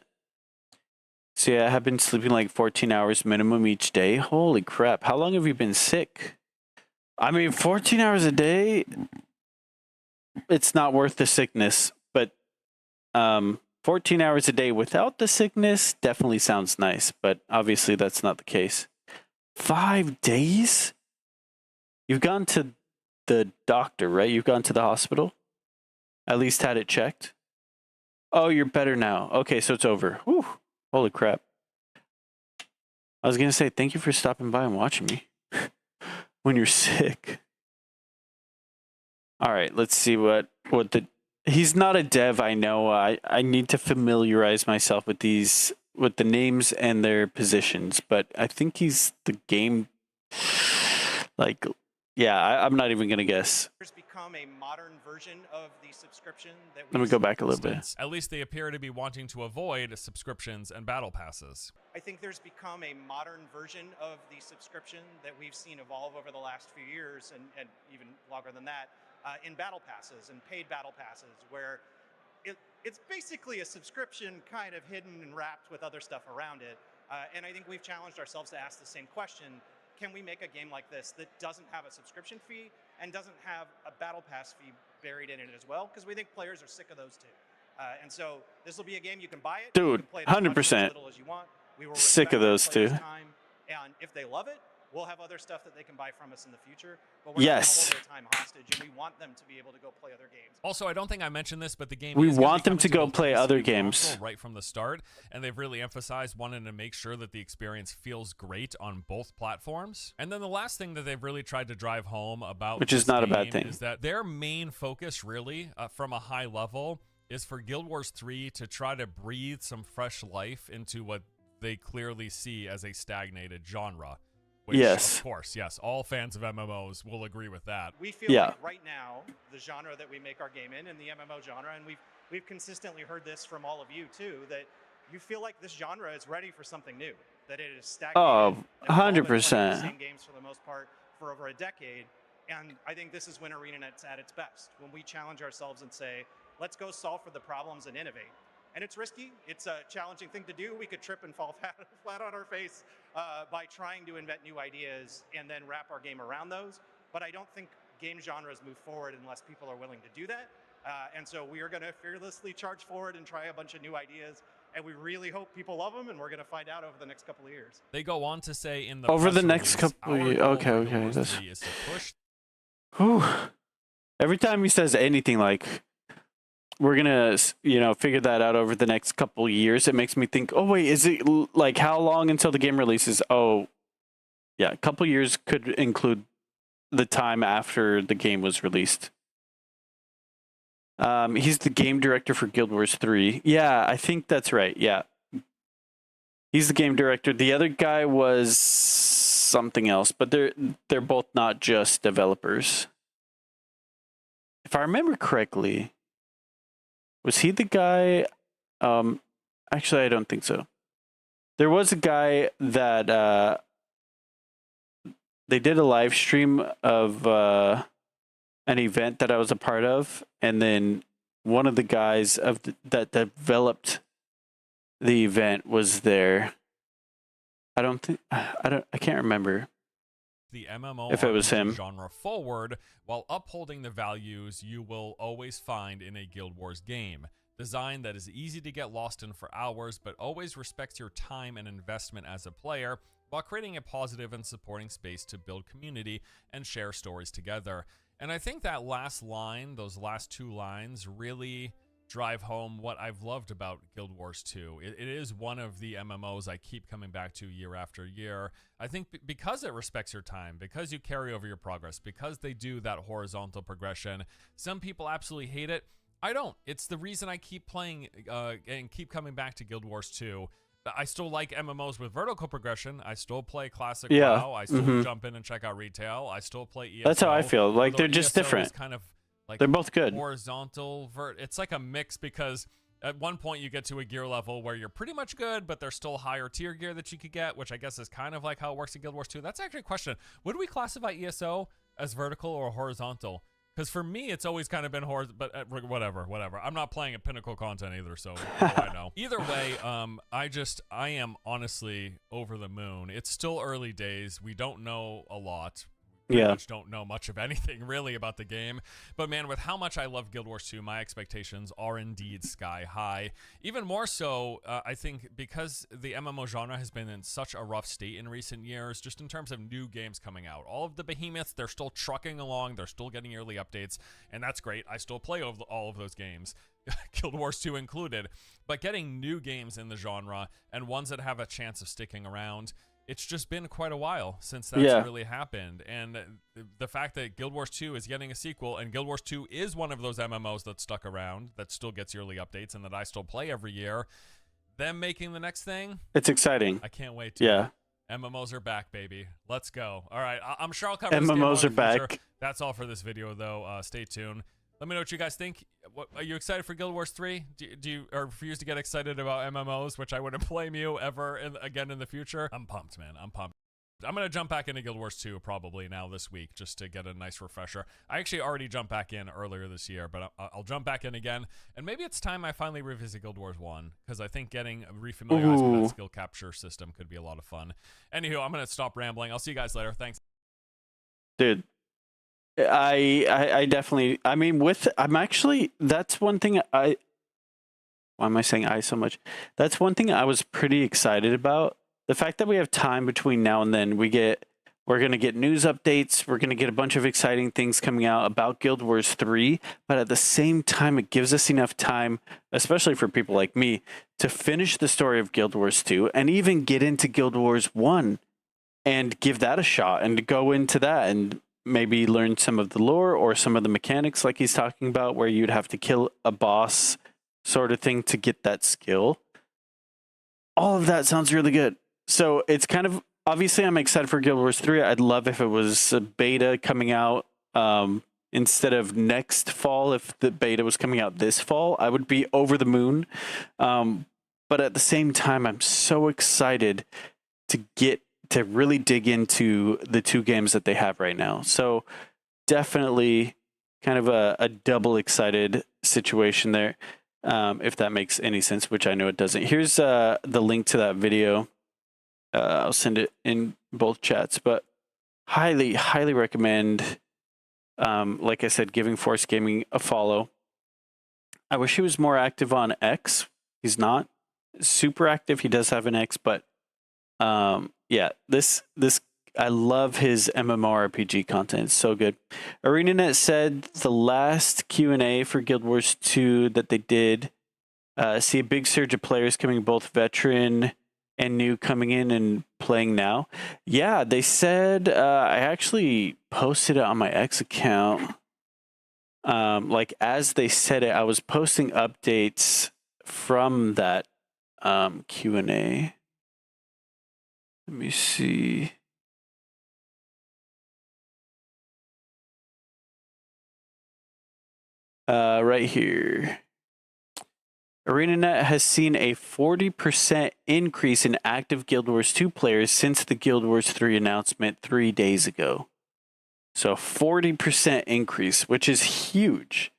So yeah, I have been sleeping like 14 hours minimum each day. Holy crap. How long have you been sick? I mean, 14 hours a day, it's not worth the sickness. But 14 hours a day without the sickness definitely sounds nice. But obviously that's not the case. 5 days? You've gone to the doctor, right? You've gone to the hospital? At least had it checked? Oh, you're better now. Okay, so it's over. Whew. Holy crap. I was going to say, thank you for stopping by and watching me when you're sick. All right, let's see what the... He's not a dev, I know. I need to familiarize myself with the names and their positions, but I think he's the game... Like, yeah, I'm not even going to guess. Become a modern version of the subscription that Let me go back a little bit. At least they appear to be wanting to avoid subscriptions and battle passes. I think there's become a modern version of the subscription that we've seen evolve over the last few years and even longer than that in battle passes and paid battle passes, where it's basically a subscription kind of hidden and wrapped with other stuff around it. And I think we've challenged ourselves to ask the same question. Can we make a game like this that doesn't have a subscription fee and doesn't have a battle pass fee buried in it as well? Because we think players are sick of those two. And so this will be a game you can buy it. Dude, you can play it as much or 100%. as little as you want. We will Sick of respect our those two. players' time, and if they love it, we'll have other stuff that they can buy from us in the future. But we're Yes. not going to hold their time hostage, and we want them to be able to go play other games. Also, I don't think I mentioned this, but the game We is gonna want be them to coming go both play PC other and games. console right from the start, and they've really emphasized wanting to make sure that the experience feels great on both platforms. And then the last thing that they've really tried to drive home about Which is this not a game bad thing. is that their main focus really, from a high level, is for Guild Wars 3 to try to breathe some fresh life into what they clearly see as a stagnated genre. Which, Yes. of course, yes, all fans of MMOs will agree with that. We feel Yeah. like right now, the genre that we make our game in the MMO genre, and we've consistently heard this from all of you too, that you feel like this genre is ready for something new, that it is stagnated. Oh, that we've all been playing 100%. the same games for the most part for over a decade, and I think this is when ArenaNet's at its best, when we challenge ourselves and say, let's go solve for the problems and innovate. And it's risky. It's a challenging thing to do. We could trip and fall flat on our face by trying to invent new ideas and then wrap our game around those. But I don't think game genres move forward unless people are willing to do that. And so we are going to fearlessly charge forward and try a bunch of new ideas. And we really hope people love them, and we're going to find out over the next couple of years. They go on to say in the Over press the next release, couple our of years. goal Okay, for okay. Guild Wars That's... 3 is to push Whew. Every time he says anything like, we're going to, figure that out over the next couple of years, it makes me think, oh, wait, is it like how long until the game releases? Oh, yeah, a couple of years could include the time after the game was released. He's the game director for Guild Wars 3. Yeah, I think that's right. Yeah. He's the game director. The other guy was something else, but they're both not just developers. If I remember correctly, was he the guy? Actually, I don't think so. There was a guy that they did a live stream of an event that I was a part of, and then one of the guys that developed the event was there. I can't remember. the MMO If it was him. genre forward while upholding the values you will always find in a Guild Wars game. Design that is easy to get lost in for hours, but always respects your time and investment as a player, while creating a positive and supporting space to build community and share stories together. And I think that last line, those last two lines, really drive home what I've loved about Guild Wars 2. It is one of the MMOs I keep coming back to year after year. I think because it respects your time, because you carry over your progress, because they do that horizontal progression. Some people absolutely hate it. I don't. It's the reason I keep playing and keep coming back to Guild Wars 2. I still like MMOs with vertical progression. I still play classic WoW. I still jump in and check out retail. I still play ESO. That's how I feel. Like, they're just ESO different. is kind of like They're both good. Horizontal, it's like a mix, because at one point you get to a gear level where you're pretty much good, but there's still higher tier gear that you could get, which I guess is kind of like how it works in Guild Wars 2. That's actually a question. Would we classify ESO as vertical or horizontal? Because for me, it's always kind of been but whatever. I'm not playing at Pinnacle content either, so what do I know? Either way, I am honestly over the moon. It's still early days. We don't know a lot. Pretty much don't know much of anything really about the game. But man, with how much I love Guild Wars 2, my expectations are indeed sky high. Even more so, I think, because the MMO genre has been in such a rough state in recent years, just in terms of new games coming out. All of the behemoths, they're still trucking along. They're still getting early updates, and that's great. I still play all of those games, Guild Wars 2 included. But getting new games in the genre, and ones that have a chance of sticking around, it's just been quite a while since that's really happened. And the fact that Guild Wars 2 is getting a sequel, and Guild Wars 2 is one of those MMOs that stuck around, that still gets yearly updates, and that I still play every year, them making the next thing, it's exciting. I can't wait to. Yeah. MMOs are back, baby. Let's go. All right, I'm sure I'll cover MMOs this are game more in the back. future. That's all for this video, though. Stay tuned. Let me know what you guys think. Are you excited for Guild Wars 3? Do you refuse to get excited about MMOs, which I wouldn't blame you ever again in the future? I'm pumped, man. I'm pumped. I'm going to jump back into Guild Wars 2 probably now this week just to get a nice refresher. I actually already jumped back in earlier this year, but I'll jump back in again. And maybe it's time I finally revisit Guild Wars 1, because I think getting refamiliarized with that skill capture system could be a lot of fun. Anywho, I'm going to stop rambling. I'll see you guys later. Thanks. Dude. I definitely, I mean, that's one thing why am I saying I so much? That's one thing I was pretty excited about. The fact that we have time between now and then, we're going to get news updates. We're going to get a bunch of exciting things coming out about Guild Wars 3. But at the same time, it gives us enough time, especially for people like me, to finish the story of Guild Wars 2 and even get into Guild Wars 1 and give that a shot and to go into that and maybe learn some of the lore or some of the mechanics like he's talking about, where you'd have to kill a boss sort of thing to get that skill. All of that sounds really good. So it's kind of, obviously I'm excited for Guild Wars 3. I'd love if it was a beta coming out instead of next fall. If the beta was coming out this fall, I would be over the moon. But at the same time, I'm so excited to really dig into the two games that they have right now. So definitely kind of a double excited situation there, if that makes any sense, which I know it doesn't. Here's the link to that video. I'll send it in both chats, but highly, highly recommend, like I said, giving Force Gaming a follow. I wish he was more active on X. He's not super active. He does have an X, but yeah, this I love his MMORPG content. It's so good. ArenaNet said the last Q&A for Guild Wars 2 that they did see a big surge of players coming, both veteran and new, coming in and playing now. Yeah, they said, I actually posted it on my X account. Like as they said it, I was posting updates from that Q&A. Let me see. Right here. ArenaNet has seen a 40% increase in active Guild Wars 2 players since the Guild Wars 3 announcement 3 days ago. So 40% increase, which is huge.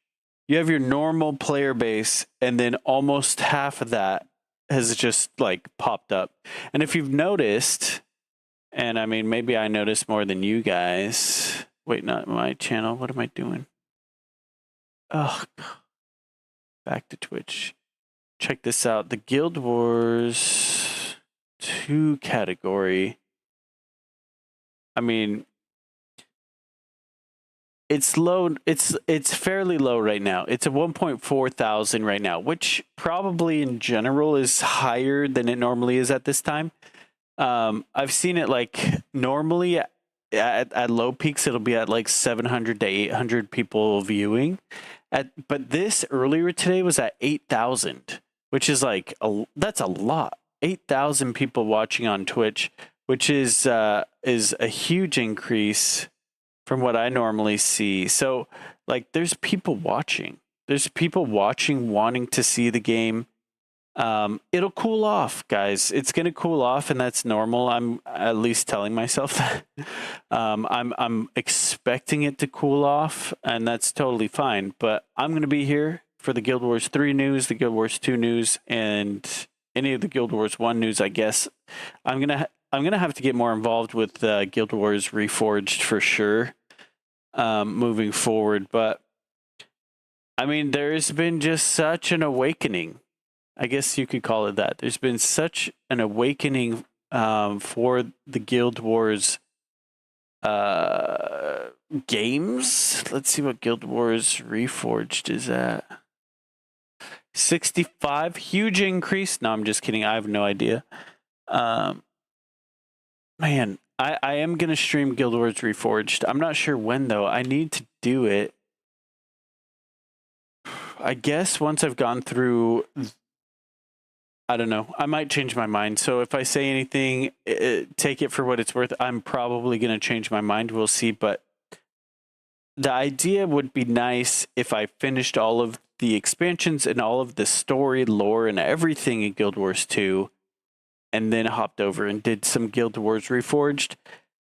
You have your normal player base, and then almost half of that has just like popped up. And if you've noticed, And I mean, maybe I notice more than you guys. Wait, not my channel. What am I doing? Oh, back to Twitch. Check this out. The Guild Wars 2 category. I mean, it's low. It's fairly low right now. It's a 1.4 thousand right now, which probably in general is higher than it normally is at this time. I've seen it like normally at low peaks, it'll be at like 700 to 800 people viewing. But this earlier today was at 8,000, which is like that's a lot. 8,000 people watching on Twitch, which is a huge increase from what I normally see. So like there's people watching. There's people watching, wanting to see the game. It'll cool off, guys. It's gonna cool off, and that's normal. I'm at least telling myself that. I'm expecting it to cool off, and that's totally fine. But I'm gonna be here for the Guild Wars 3 news, the Guild Wars 2 news, and any of the Guild Wars 1 news, I guess. I'm gonna have to get more involved with Guild Wars Reforged for sure, moving forward. But I mean, there's been just such an awakening. I guess you could call it that. There's been such an awakening for the Guild Wars games. Let's see what Guild Wars Reforged is at. 65, huge increase. No, I'm just kidding. I have no idea. Man, I am going to stream Guild Wars Reforged. I'm not sure when, though. I need to do it. I guess once I've gone through... I don't know. I might change my mind. So if I say anything, take it for what it's worth. I'm probably going to change my mind. We'll see. But the idea would be nice if I finished all of the expansions and all of the story, lore, and everything in Guild Wars 2, and then hopped over and did some Guild Wars Reforged.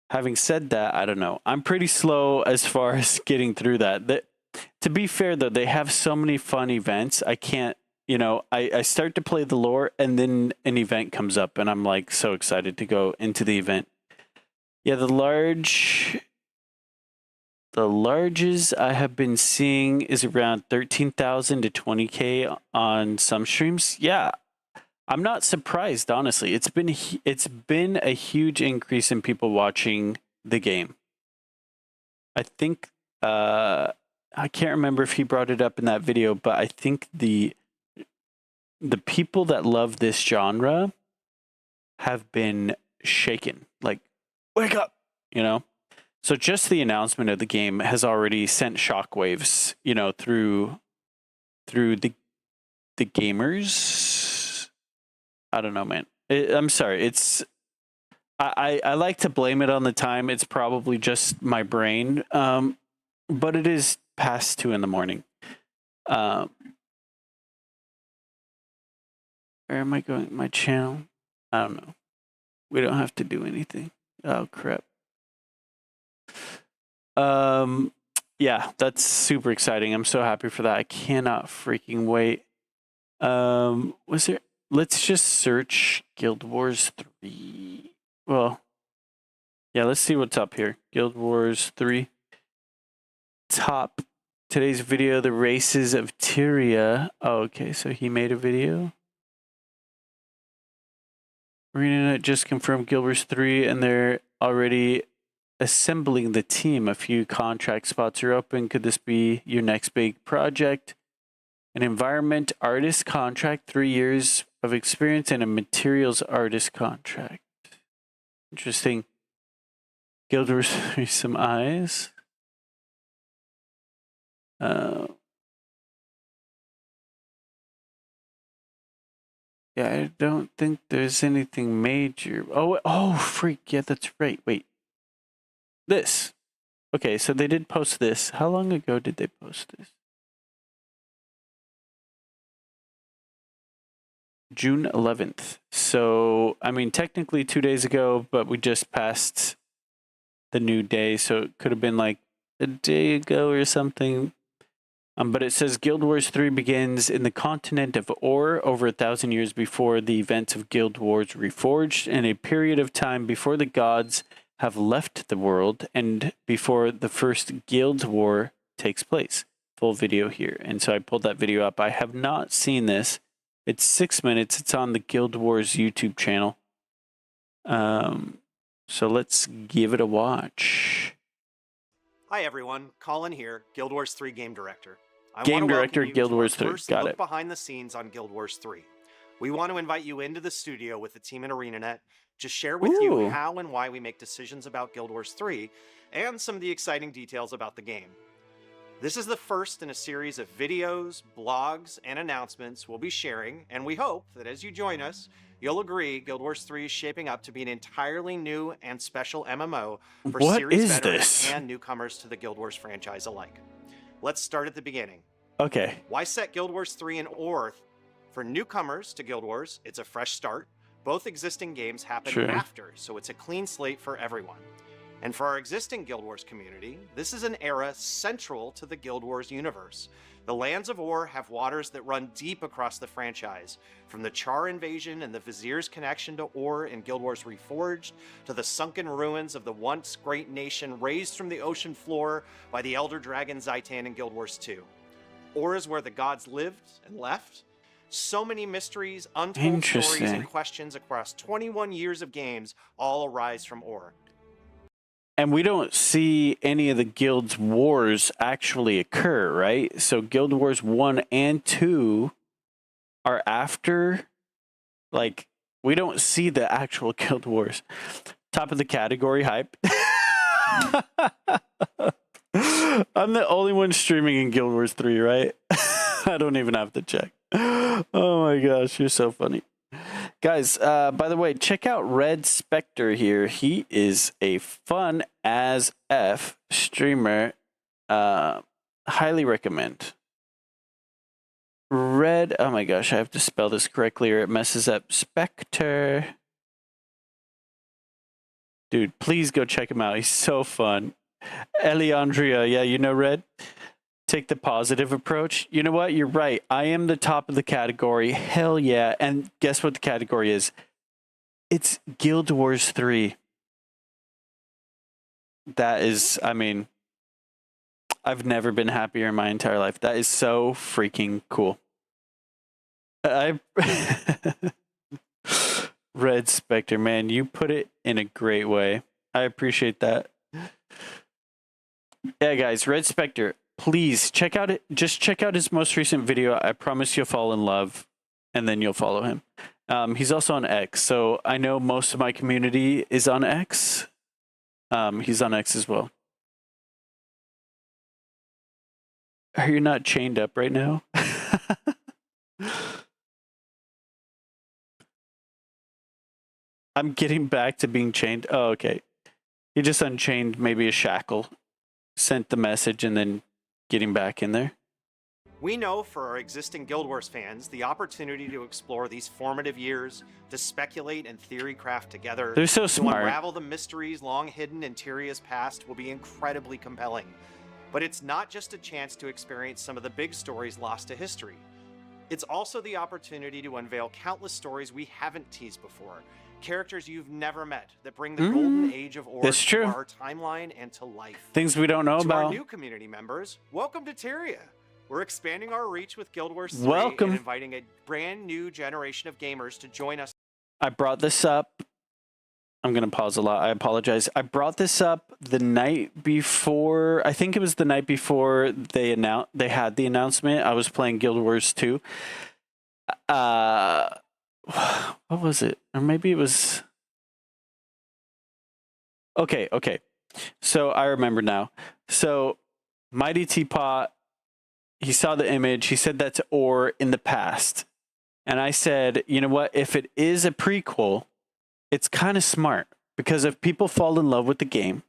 Having said that, I don't know. I'm pretty slow as far as getting through that. To be fair, though, they have so many fun events. I can't. You know, I start to play the lore, and then an event comes up, and I'm like so excited to go into the event. Yeah, the larges I have been seeing is around 13,000 to 20K on some streams. Yeah, I'm not surprised, honestly. It's been a huge increase in people watching the game. I think I can't remember if he brought it up in that video, but I think the people that love this genre have been shaken. Like, wake up, you know? So just the announcement of the game has already sent shockwaves, you know, through the gamers. I don't know, man. I'm sorry. I like to blame it on the time. It's probably just my brain. But it is past 2 a.m. Where am I going? My channel? I don't know. We don't have to do anything. Oh, crap. Yeah, that's super exciting. I'm so happy for that. I cannot freaking wait. Let's just search Guild Wars 3. Well, yeah, let's see what's up here. Guild Wars 3. Top. Today's video, the races of Tyria. Oh, okay, so he made a video. ArenaNet just confirmed Guild Wars 3, and they're already assembling the team. A few contract spots are open. Could this be your next big project? An environment artist contract, 3 years of experience, and a materials artist contract. Interesting. Guild Wars 3, some eyes. Yeah, I don't think there's anything major. Oh, freak. Yeah, that's right. Wait. This. Okay, so they did post this. How long ago did they post this? June 11th. So, I mean, technically 2 days ago, but we just passed the new day. So it could have been like a day ago or something. But it says Guild Wars 3 begins in the continent of Or over 1,000 years before the events of Guild Wars Reforged, in a period of time before the gods have left the world and before the first Guild War takes place. Full video here. And so I pulled that video up. I have not seen this. It's 6 minutes. It's on the Guild Wars YouTube channel. So let's give it a watch. Hi everyone, Colin here, Guild Wars 3 Game Director. Game Director, Guild Wars 3. Got it. Behind the scenes on Guild Wars 3. We want to invite you into the studio with the team at ArenaNet to share with you how and why we make decisions about Guild Wars 3 and some of the exciting details about the game. This is the first in a series of videos, blogs, and announcements we'll be sharing, and we hope that as you join us, you'll agree Guild Wars 3 is shaping up to be an entirely new and special MMO for series veterans and newcomers to the Guild Wars franchise alike. Let's start at the beginning. Okay. Why set Guild Wars 3 in Or? For newcomers to Guild Wars, it's a fresh start. Both existing games happen after, so it's a clean slate for everyone. And for our existing Guild Wars community, this is an era central to the Guild Wars universe. The lands of Or have waters that run deep across the franchise, from the Char invasion and the Vizier's connection to Or in Guild Wars Reforged, to the sunken ruins of the once great nation raised from the ocean floor by the Elder Dragon Zaitan in Guild Wars 2. Or is where the gods lived and left. So many mysteries, untold stories, and questions across 21 years of games all arise from Or. And we don't see any of the guild's wars actually occur, right? So Guild Wars 1 and 2 are after, like, we don't see the actual Guild Wars. Top of the category hype. I'm the only one streaming in Guild Wars 3, right? I don't even have to check. Oh my gosh, you're so funny. Guys, by the way, check out Red Spectre here. He is a fun as F streamer. Highly recommend. Red, oh my gosh, I have to spell this correctly or it messes up. Spectre. Dude, please go check him out. He's so fun. Eliandria, yeah, you know Red? Take the positive approach. You know what? You're right. I am the top of the category. Hell yeah. And guess what the category is? It's Guild Wars 3. That is, I mean, I've never been happier in my entire life. That is so freaking cool. Red Spectre, man, you put it in a great way. I appreciate that. Yeah, guys, Red Spectre. Please check out it. Just check out his most recent video. I promise you'll fall in love, and then you'll follow him. He's also on X, so I know most of my community is on X. He's on X as well. Are you not chained up right now? I'm getting back to being chained. Oh, okay. He just unchained maybe a shackle, sent the message, and then getting back in there. We know for our existing Guild Wars fans, the opportunity to explore these formative years, to speculate and theory craft together, they're so smart, to unravel the mysteries long hidden in Tyria's past will be incredibly compelling. But it's not just a chance to experience some of the big stories lost to history. It's also the opportunity to unveil countless stories we haven't teased before, characters you've never met that bring the golden age of Or to our timeline and to life. Things we don't know about. To our new community members, welcome to Tyria. We're expanding our reach with Guild Wars 3 and inviting a brand new generation of gamers to join us. I brought this up. I'm going to pause a lot. I apologize. I brought this up the night before. I think it was the night before they had the announcement. I was playing Guild Wars 2. What was it? Or maybe it was... Okay. So I remember now. So Mighty Teapot, he saw the image. He said that's Or in the past. And I said, you know what? If it is a prequel, it's kind of smart. Because if people fall in love with the game,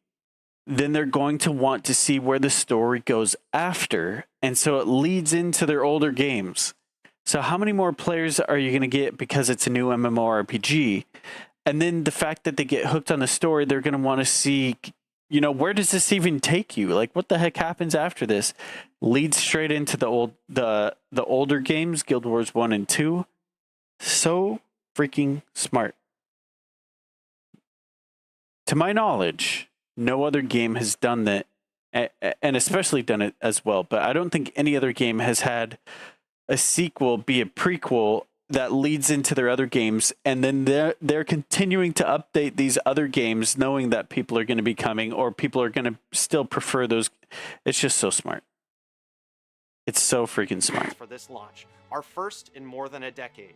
then they're going to want to see where the story goes after. And so it leads into their older games. So how many more players are you going to get because it's a new MMORPG? And then the fact that they get hooked on the story, they're going to want to see you know, where does this even take you? Like, what the heck happens after this? Leads straight into the older games, Guild Wars 1 and 2. So freaking smart. To my knowledge, no other game has done that, and especially done it as well. But I don't think any other game has had a sequel be a prequel that leads into their other games, and then they're continuing to update these other games, knowing that people are going to be coming, or people are going to still prefer those. It's just so smart. It's so freaking smart. For this launch, our first in more than a decade.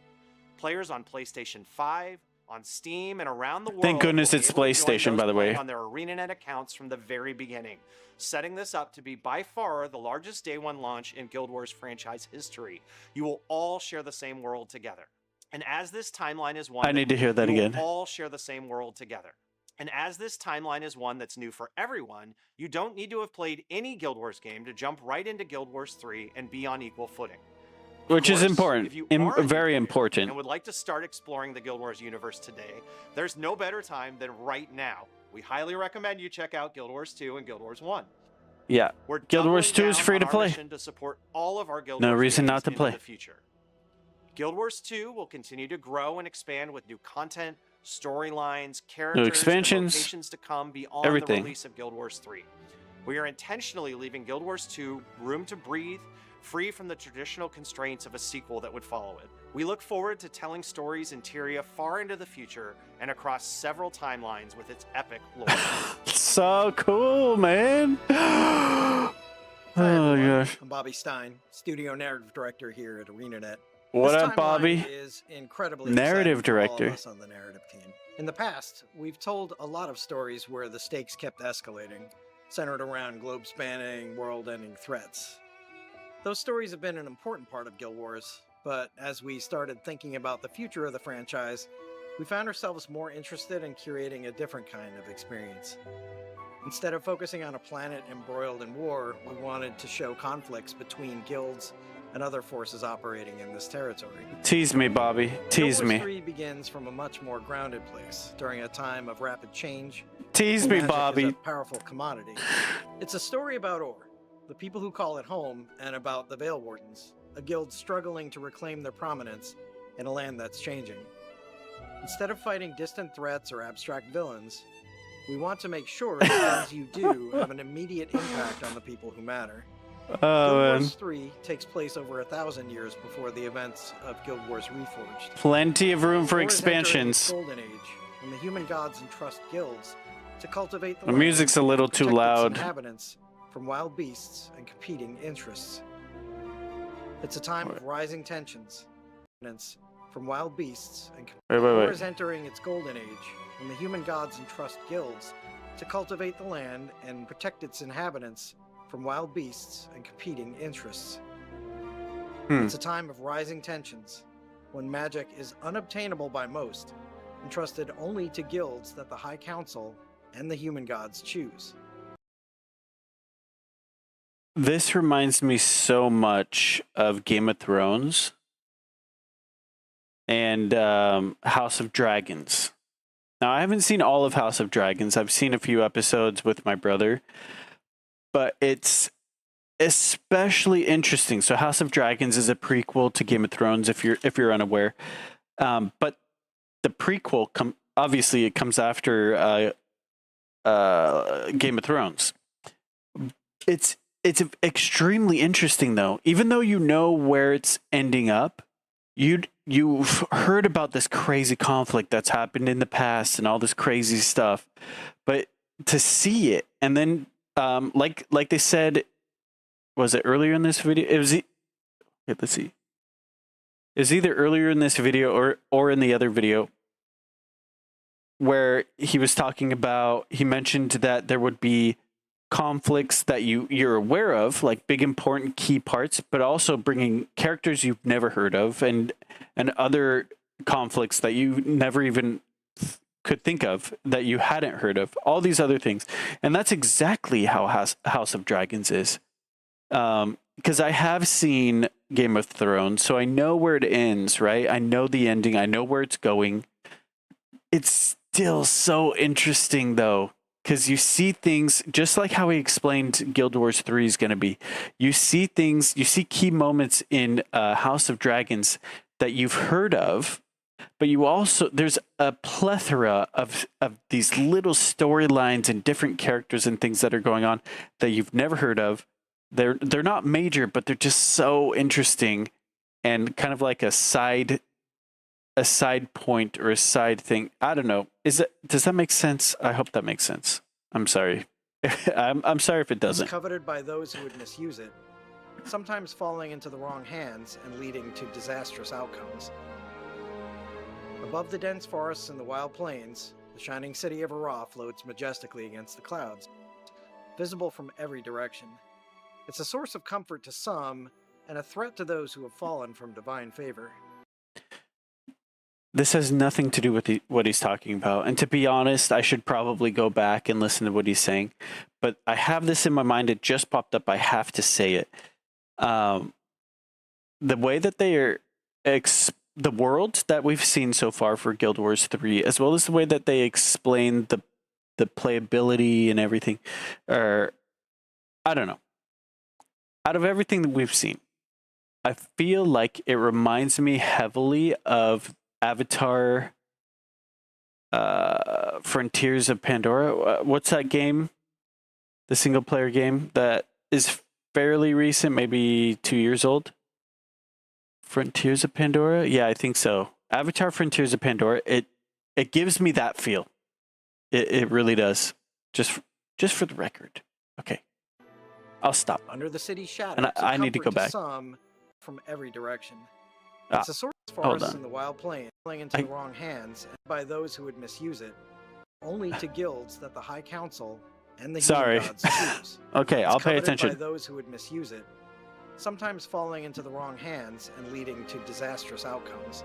Players on PlayStation 5, on Steam, and around the world. Thank goodness will be it's able to join PlayStation, those by the way. playing on their ArenaNet accounts from the very beginning, setting this up to be by far the largest day one launch in Guild Wars franchise history. You will all share the same world together. And as this timeline is one, I need to hear that again. You will all share the same world together. And as this timeline is one that's new for everyone, you don't need to have played any Guild Wars game to jump right into Guild Wars 3 and be on equal footing. Which is important, if you are very interested important. and would like to start exploring the Guild Wars universe today, there's no better time than right now. We highly recommend you check out Guild Wars 2 and Guild Wars 1. Yeah, We're Guild Wars 2 is doubling free to down on our play. mission to support all of our Guild No Wars reason games not to into play. the future. Guild Wars 2 will continue to grow and expand with new content, storylines, characters, expansions, and locations to come beyond everything. the release of Guild Wars 3. We are intentionally leaving Guild Wars 2 room to breathe, free from the traditional constraints of a sequel that would follow it. We look forward to telling stories in Tyria far into the future and across several timelines with its epic lore. So cool, man. Hi, Oh everyone. gosh. I'm Bobby Stein, studio narrative director here at ArenaNet. What This up, Bobby? timeline is incredibly Narrative exciting for all of director. us on the narrative team. In the past, we've told a lot of stories where the stakes kept escalating, centered around globe-spanning, world-ending threats. Those stories have been an important part of Guild Wars, but as we started thinking about the future of the franchise, we found ourselves more interested in curating a different kind of experience. Instead of focusing on a planet embroiled in war, we wanted to show conflicts between guilds and other forces operating in this territory. Tease me, Bobby. Tease Guild Wars me. 3 begins from a much more grounded place, during a time of rapid change. Tease me, Magic is Bobby. a powerful commodity. It's a story about Ore, the people who call it home, and about the Veil Wardens, a guild struggling to reclaim their prominence in a land that's changing. Instead of fighting distant threats or abstract villains, we want to make sure the things you do have an immediate impact on the people who matter. Guild Oh man. Wars 3 takes place over 1,000 years before the events of Guild Wars Reforged. Plenty of room for War is entering its expansions. golden age, when the human gods entrust guilds to cultivate the The land music's a little and too protect its loud. inhabitants from wild beasts and competing interests. It's a time of rising tensions. From wild beasts and War is entering its golden age, when the human gods entrust guilds to cultivate the land and protect its inhabitants from wild beasts and competing interests. It's a time of rising tensions, when magic is unobtainable by most, entrusted only to guilds that the High Council and the human gods choose. This reminds me so much of Game of Thrones and House of Dragons. Now, I haven't seen all of House of Dragons. I've seen a few episodes with my brother, but it's especially interesting. So, House of Dragons is a prequel to Game of Thrones, if you're unaware. But the prequel obviously it comes after Game of Thrones. It's extremely interesting though. Even though you know where it's ending up, you've heard about this crazy conflict that's happened in the past and all this crazy stuff, but to see it and then like they said, was it earlier in this video? It was. Let's see. It's either earlier in this video or in the other video where he was talking about. He mentioned that there would be conflicts that you're aware of, like big important key parts, but also bringing characters you've never heard of and other conflicts that you never even could think of that you hadn't heard of, all these other things. And that's exactly how House of Dragons is. Because I have seen Game of Thrones, so I know where it ends, right? I know the ending. I know where it's going. It's still so interesting though, because you see things just like how he explained Guild Wars 3 is going to be. You see things, you see key moments in House of Dragons that you've heard of, but you also, there's a plethora of these little storylines and different characters and things that are going on that you've never heard of. They're not major, but they're just so interesting and kind of like a side point or a side thing. I don't know. Does that make sense? I hope that makes sense. I'm sorry. I'm sorry if it doesn't. It's coveted by those who would misuse it, sometimes falling into the wrong hands and leading to disastrous outcomes. Above the dense forests and the wild plains, the shining city of Ra floats majestically against the clouds, visible from every direction. It's a source of comfort to some, and a threat to those who have fallen from divine favor. This has nothing to do with what he's talking about. And to be honest, I should probably go back and listen to what he's saying. But I have this in my mind. It just popped up. I have to say it. The way that they are... the world that we've seen so far for Guild Wars 3, as well as the way that they explain the playability and everything, I don't know. Out of everything that we've seen, I feel like it reminds me heavily of Avatar Frontiers of Pandora. What's that game? The single player game that is fairly recent, maybe 2 years old. Frontiers of Pandora? Yeah, I think so. Avatar Frontiers of Pandora. It gives me that feel. It really does. Just for the record. Okay. I'll stop. Under the city's shadow, and I need to go back. Some from every direction. It's a source of forests in the wild plains, falling into the wrong hands and by those who would misuse it, only to guilds that the High Council and the human gods choose. Okay, I'll pay attention. By those who would misuse it, sometimes falling into the wrong hands and leading to disastrous outcomes.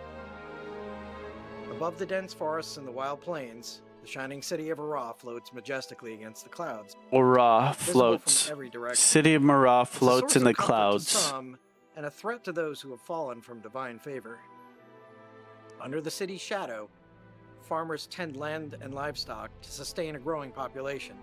Above the dense forests and the wild plains, the shining city of Ra floats majestically against the clouds. Ra floats. City of Ra floats in the clouds. Some, and a threat to those who have fallen from divine favor. Under the city's shadow, farmers tend land and livestock to sustain a growing population.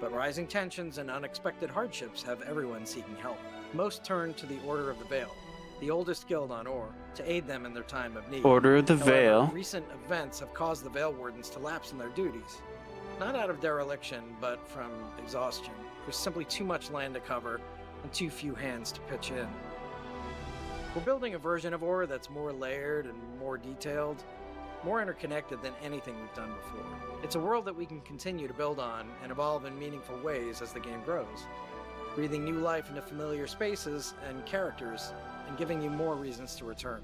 But rising tensions and unexpected hardships have everyone seeking help. Most turn to the Order of the Veil, the oldest guild on Or, to aid them in their time of need. Order of the Veil. Recent events have caused the Veil Wardens to lapse in their duties. Not out of dereliction, but from exhaustion. There's simply too much land to cover and too few hands to pitch in. We're building a version of Or that's more layered and more detailed, more interconnected than anything we've done before. It's a world that we can continue to build on and evolve in meaningful ways as the game grows, breathing new life into familiar spaces and characters, and giving you more reasons to return.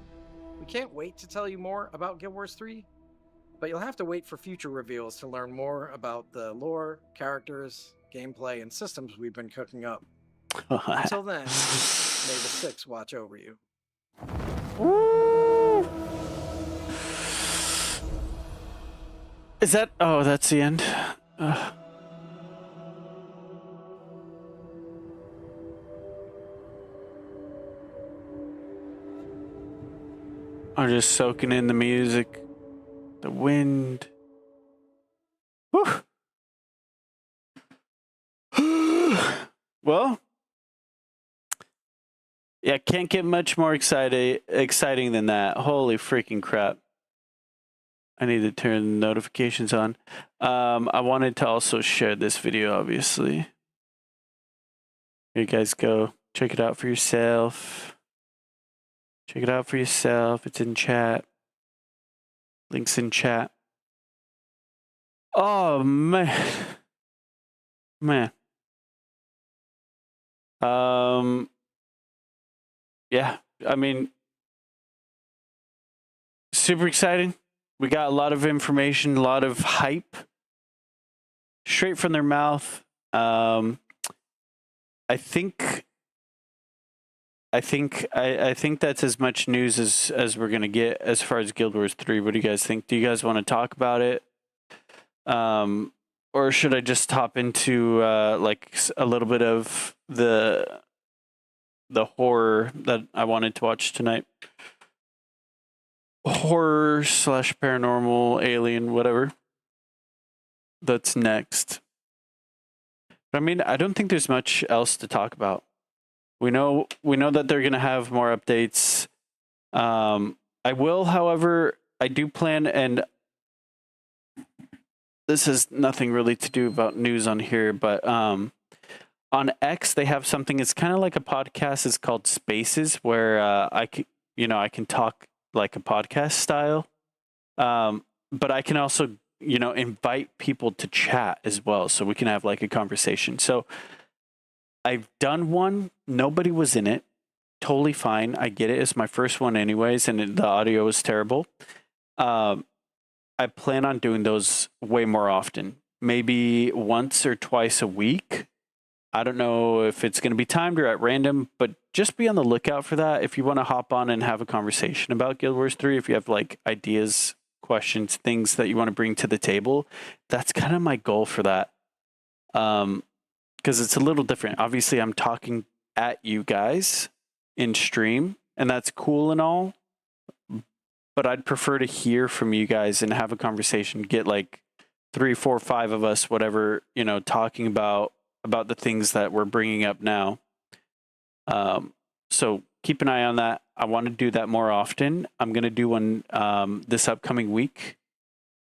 We can't wait to tell you more about Guild Wars 3, but you'll have to wait for future reveals to learn more about the lore, characters, gameplay, and systems we've been cooking up. Until then, may the Six watch over you. Is that... Oh, that's the end. I'm just soaking in the music, the wind. Whew. Well, yeah, can't get much more exciting than that. Holy freaking crap. I need to turn notifications on. I wanted to also share this video, obviously. Here you guys go. Check it out for yourself. Check it out for yourself. It's in chat. Links in chat. Oh, man. Man. Yeah, I mean, super exciting. We got a lot of information, a lot of hype straight from their mouth. I think that's as much news as we're gonna get as far as Guild Wars 3. What do you guys think? Do you guys want to talk about it? Or should I just hop into like a little bit of the horror that I wanted to watch tonight? Horror / paranormal, alien, whatever. that's next. But I mean, I don't think there's much else to talk about. We know that they're going to have more updates. I will, however, I do plan, and this has nothing really to do about news on here, but on X they have something. It's kind of like a podcast. It's called Spaces, where I can talk like a podcast style, but I can also invite people to chat as well, so we can have like a conversation. So I've done one. Nobody was in it. Totally fine. I get it. It's my first one anyways, and the audio is terrible. I plan on doing those way more often. Maybe once or twice a week. I don't know if it's going to be timed or at random, but just be on the lookout for that. If you want to hop on and have a conversation about Guild Wars 3, if you have like ideas, questions, things that you want to bring to the table, that's kind of my goal for that. Because it's a little different. Obviously, I'm talking at you guys in stream, and that's cool and all, but I'd prefer to hear from you guys and have a conversation, get like 3, 4, 5 of us, whatever, talking about the things that we're bringing up now. So keep an eye on that. I want to do that more often. I'm going to do one this upcoming week.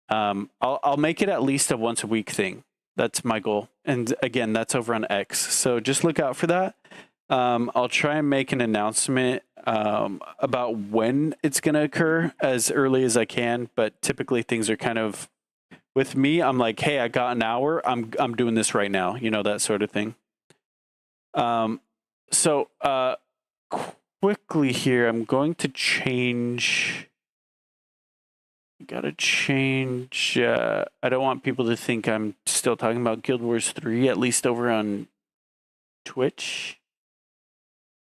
I'll make it at least a once a week thing. That's my goal. And again, that's over on X. So just look out for that. I'll try and make an announcement about when it's going to occur as early as I can. But typically things are kind of, with me, I'm like, hey, I got an hour. I'm doing this right now. That sort of thing. So quickly here, I'm going to change. Gotta change. I don't want people to think I'm still talking about Guild Wars 3, at least over on Twitch.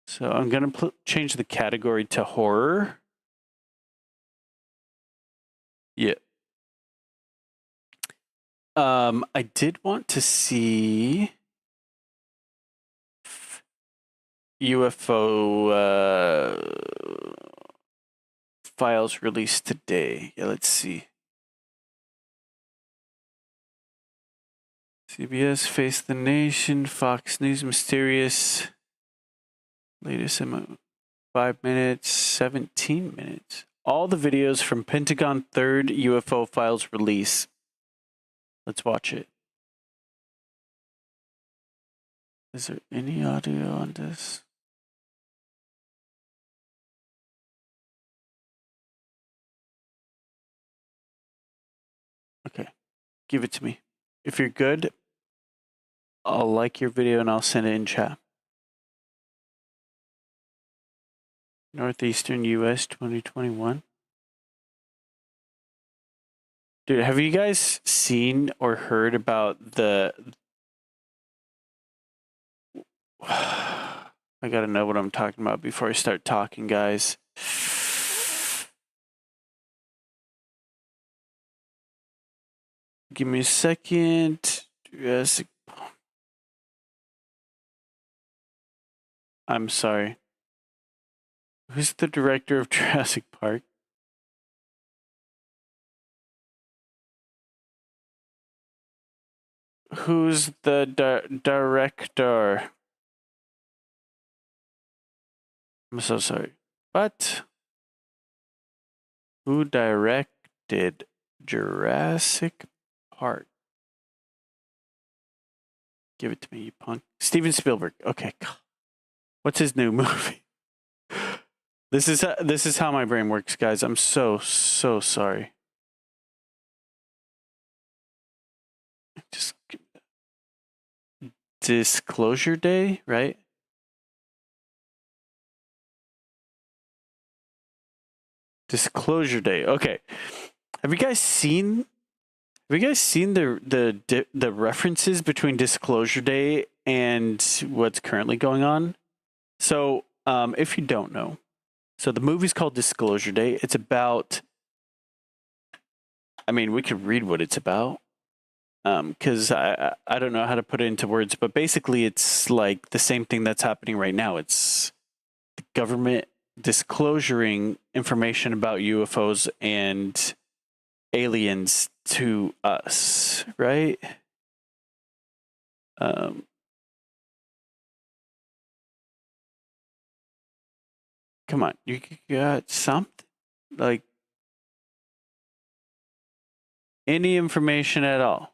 So I'm gonna change the category to horror. Yeah. I did want to see UFO files released today. Yeah, let's see. CBS, Face the Nation, Fox News, Mysterious. Latest 5 minutes, 17 minutes. All the videos from Pentagon third UFO files release. Let's watch it. Is there any audio on this? Okay, give it to me. If you're good, I'll like your video and I'll send it in chat. Northeastern US 2021. Dude, have you guys seen or heard about the... I gotta know what I'm talking about before I start talking, guys. Give me a second. Yes. I'm sorry. Who's the director of Jurassic Park? Who's the director? I'm so sorry. What? Who directed Jurassic Park? Give it to me, you punk. Steven Spielberg. Okay. What's his new movie? This is how my brain works, guys. I'm so sorry. Just Disclosure Day, right? Disclosure Day. Okay. Have you guys seen the references between Disclosure Day and what's currently going on? So, if you don't know, so the movie's called Disclosure Day. It's about, I mean, we could read what it's about, because I don't know how to put it into words, but basically it's like the same thing that's happening right now. It's the government disclosing information about UFOs and aliens to us, right? Come on, you got something? Like, any information at all?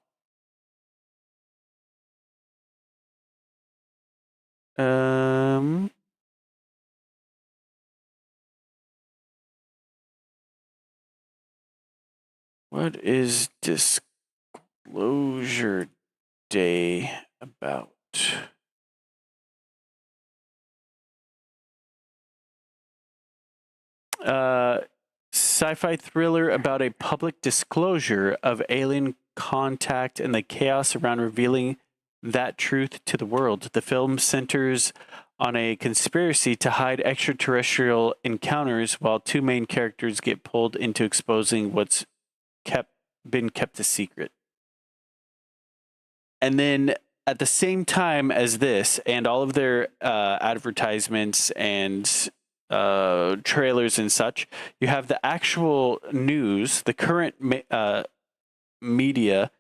What is Disclosure Day about? Sci-fi thriller about a public disclosure of alien contact and the chaos around revealing that truth to the world. The film centers on a conspiracy to hide extraterrestrial encounters while two main characters get pulled into exposing what's been kept a secret. And then at the same time as this and all of their advertisements and trailers and such, you have the actual news, the current media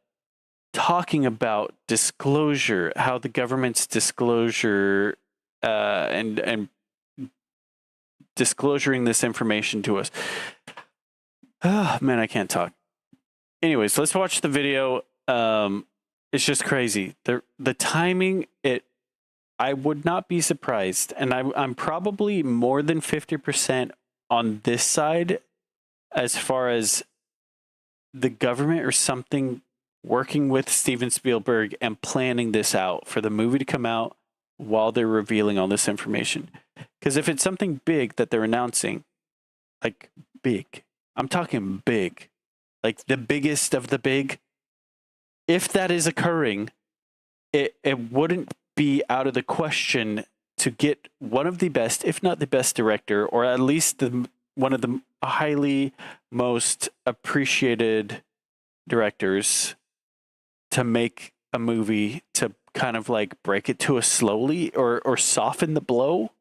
talking about disclosure, how the government's disclosure and disclosing this information to us. Oh, man, I can't talk. Anyways, let's watch the video. It's just crazy. The timing, I would not be surprised. And I'm probably more than 50% on this side as far as the government or something working with Steven Spielberg and planning this out for the movie to come out while they're revealing all this information. Because if it's something big that they're announcing, like big, I'm talking big, like the biggest of the big, if that is occurring, it wouldn't be out of the question to get one of the best, if not the best director, or at least one of the highly most appreciated directors to make a movie to kind of like break it to us slowly or soften the blow.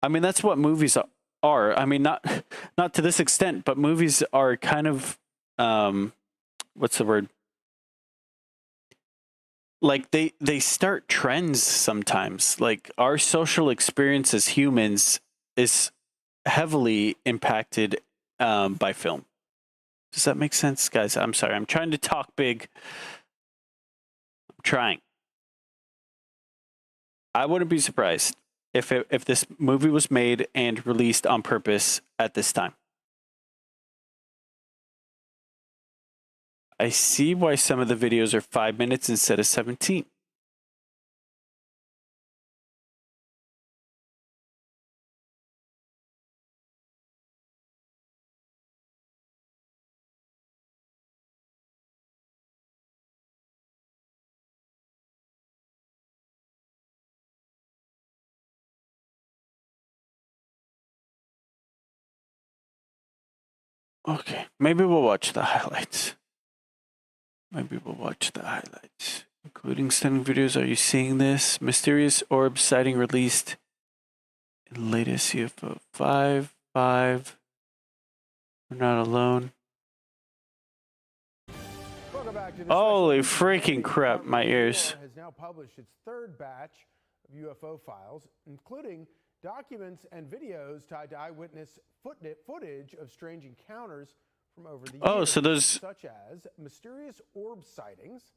I mean, that's what movies are. I mean, not to this extent, but movies are kind of, what's the word? Like they start trends sometimes. Like our social experience as humans is heavily impacted by film. Does that make sense, guys? I'm sorry. I'm trying to talk big. I'm trying. I wouldn't be surprised if this movie was made and released on purpose at this time. I see why some of the videos are 5 minutes instead of 17. Okay, maybe we'll watch the highlights. Including stunning videos. Are you seeing this? Mysterious orb sighting released in latest UFO 5. We're not alone. Holy freaking crap, my ears. Has now published its third batch of UFO files, including documents and videos tied to eyewitness footage of strange encounters from over the years, so those, such as mysterious orb sightings,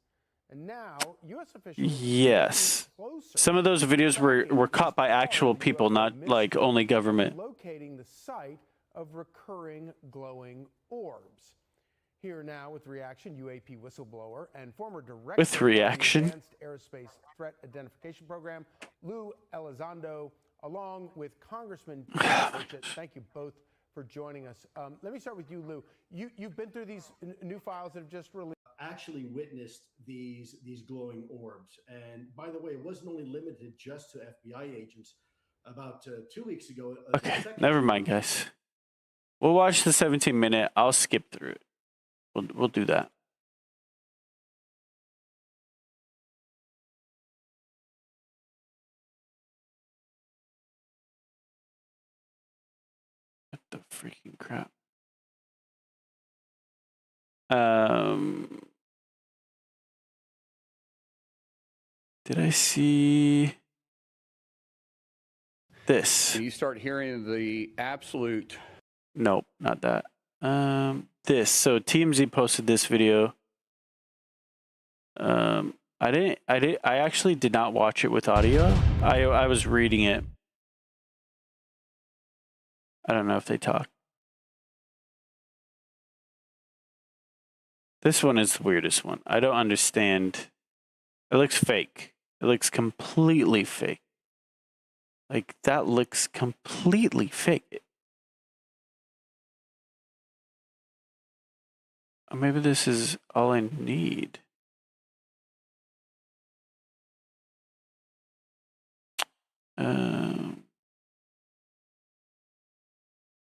and now U.S. officials. Yes, some of those videos were caught by actual people, not like only government. Locating the site of recurring glowing orbs. Here now with reaction, UAP whistleblower and former director with reaction of the Advanced Aerospace Threat Identification Program, Lou Elizondo, along with Congressman. Thank you both for joining us. Let me start with you, Lou. You've been through these new files that have just released. Actually witnessed these glowing orbs, and by the way, it wasn't only limited just to FBI agents. About 2 weeks ago. Okay, never mind, guys. We'll watch the 17-minute. I'll skip through it. We'll do that. What the freaking crap? Did I see this? You start hearing the absolute. Nope, not that. This. So TMZ posted this video. I actually did not watch it with audio. I was reading it. I don't know if they talk. This one is the weirdest one. I don't understand. It looks fake. It looks completely fake. Like, that looks completely fake. Or maybe this is all I need.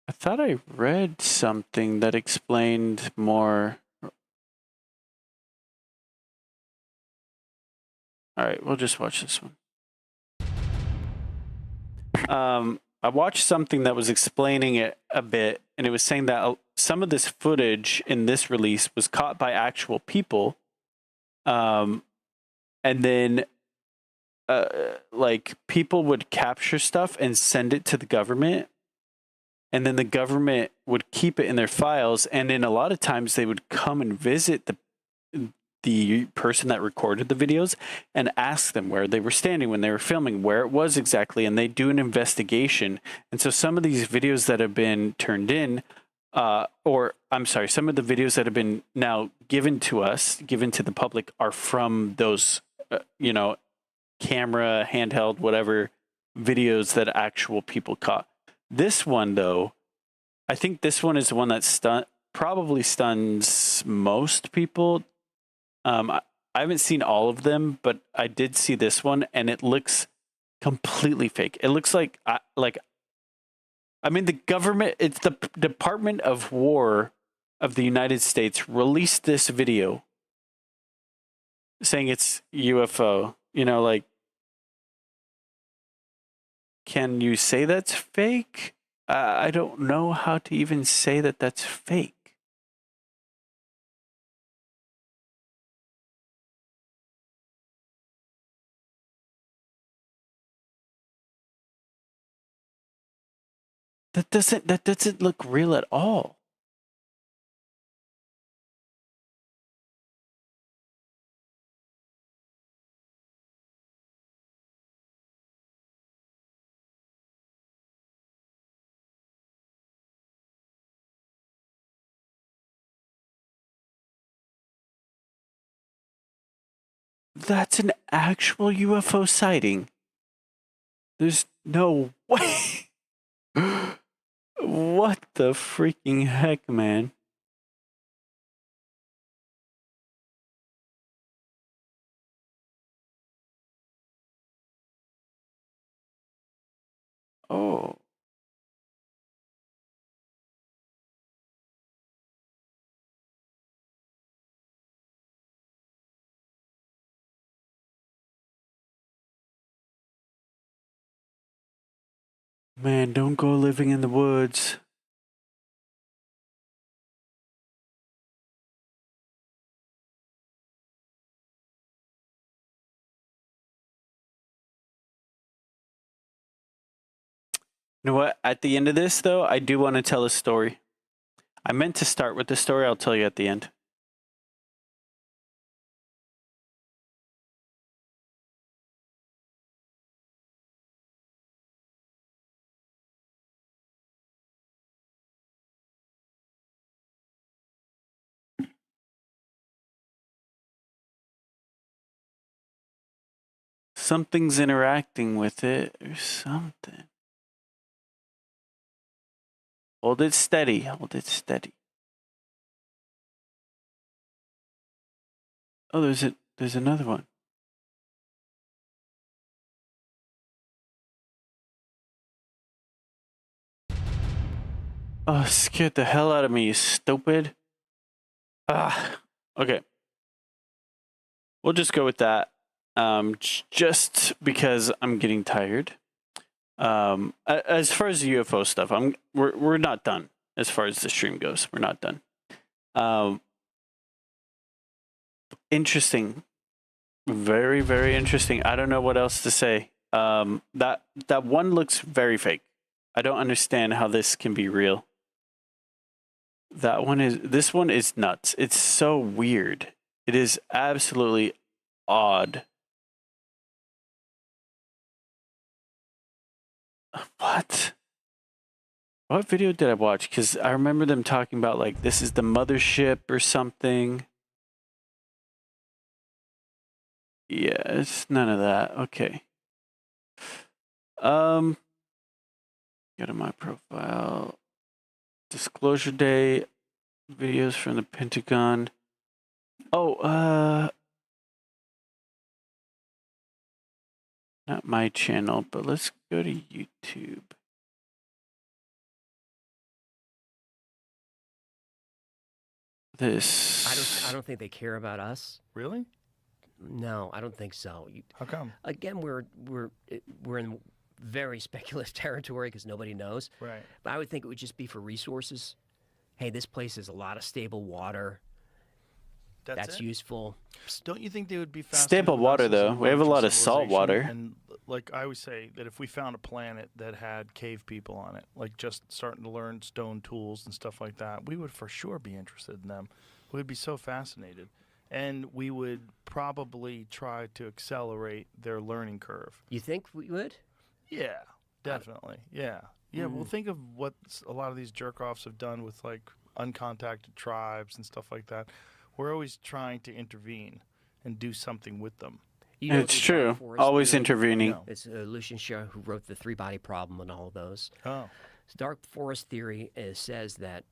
I thought I read something that explained more. All right, we'll just watch this one. I watched something that was explaining it a bit, and it was saying that some of this footage in this release was caught by actual people, and then like people would capture stuff and send it to the government, and then the government would keep it in their files, and then a lot of times they would come and visit the person that recorded the videos and ask them where they were standing when they were filming, where it was exactly, and they do an investigation. And so some of these videos that have been turned in, some of the videos that have been now given to us, given to the public, are from those, camera, handheld, whatever videos that actual people caught. This one, though, I think this one is the one that probably stuns most people. I haven't seen all of them, but I did see this one, and it looks completely fake. It looks like the government, it's the Department of War of the United States released this video saying it's UFO. Can you say that's fake? I don't know how to even say that that's fake. That doesn't look real at all. That's an actual UFO sighting. There's no way. What the freaking heck, man? Oh. Man, don't go living in the woods. You know what? At the end of this, though, I do want to tell a story. I meant to start with the story. I'll tell you at the end. Something's interacting with it or something. Hold it steady. Hold it steady. Oh, there's another one. Oh, scared the hell out of me, you stupid. Okay. We'll just go with that. Just because I'm getting tired. As far as the UFO stuff, we're not done. As far as the stream goes, we're not done. interesting. Very, very interesting. I don't know what else to say. That one looks very fake. I don't understand how this can be real. This one is nuts. It's so weird. It is absolutely odd. What? What video did I watch? Because I remember them talking about, like, this is the mothership or something. Yeah, it's none of that. Okay. Go to my profile. Disclosure Day. Videos from the Pentagon. Oh, not my channel, but let's go to YouTube. I don't think they care about us. Really? No, I don't think so. How come? Again, we're in very speculative territory because nobody knows. Right. But I would think it would just be for resources. Hey, this place has a lot of stable water. That's useful. Don't you think they would be fascinated stable with water us as though? a We have a lot larger of salt civilization? water. And like I always say, that if we found a planet that had cave people on it, like just starting to learn stone tools and stuff like that, we would for sure be interested in them. We would be so fascinated. And we would probably try to accelerate their learning curve. You think we would? Yeah, definitely. Yeah. Yeah, well, think of what a lot of these jerk-offs have done with, like, uncontacted tribes and stuff like that. We're always trying to intervene and do something with them. You know It's true. Always intervening. No. It's Lucian Shah who wrote the three-body problem and all of those. Oh. Dark forest theory says that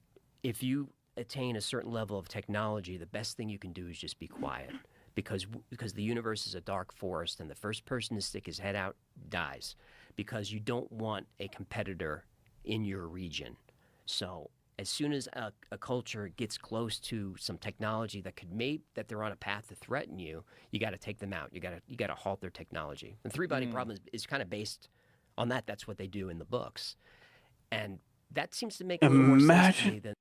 if you attain a certain level of technology, the best thing you can do is just be quiet, because the universe is a dark forest, and the first person to stick his head out dies, because you don't want a competitor in your region. So as soon as a culture gets close to some technology that they're on a path to threaten you, you got to take them out. You got to halt their technology. The three-body problem is kind of based on that. That's what they do in the books, and that seems to make a little more sense to me than.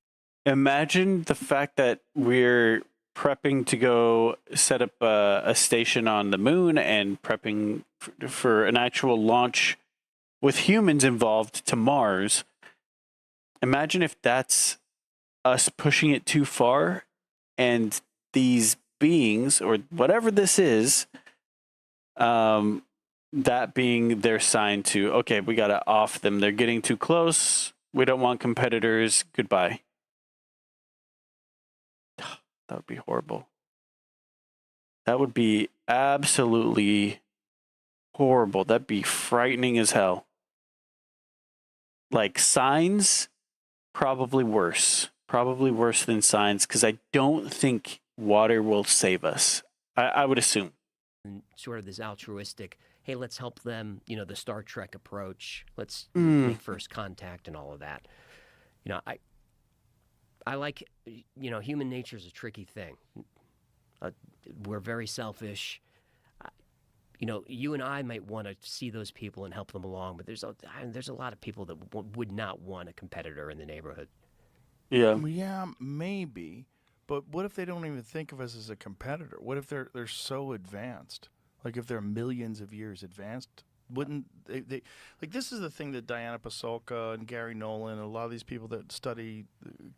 Imagine the fact that we're prepping to go set up a station on the moon and prepping for an actual launch with humans involved to Mars. Imagine if that's us pushing it too far and these beings, or whatever this is, that being their sign to, okay, we got to off them. They're getting too close. We don't want competitors. Goodbye. That would be horrible. That would be absolutely horrible. That'd be frightening as hell. Like signs, probably worse. Probably worse than signs, because I don't think water will save us. I would assume. Sort of this altruistic, hey, let's help them, the Star Trek approach. Let's make first contact and all of that. I like, human nature is a tricky thing. We're very selfish. You and I might want to see those people and help them along, but there's a lot of people that would not want a competitor in the neighborhood. Yeah. Yeah, maybe. But what if they don't even think of us as a competitor? What if they're so advanced? Like if they're millions of years advanced? Wouldn't they like, this is the thing that Diana Pasulka and Gary Nolan and a lot of these people that study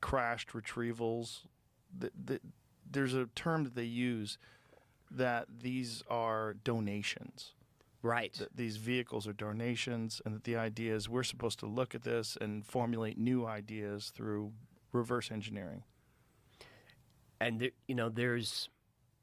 crashed retrievals, there's a term that they use that these are donations. Right. That these vehicles are donations, and that the idea is we're supposed to look at this and formulate new ideas through reverse engineering. And there's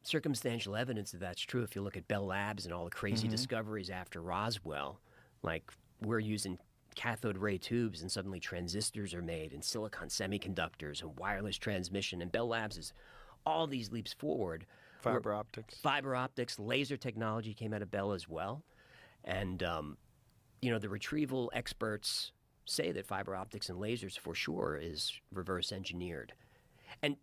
circumstantial evidence that that's true. If you look at Bell Labs and all the crazy discoveries after Roswell, like we're using cathode ray tubes and suddenly transistors are made and silicon semiconductors and wireless transmission, and Bell Labs is all these leaps forward. Fiber optics, laser technology came out of Bell as well. And, the retrieval experts say that fiber optics and lasers for sure is reverse engineered. And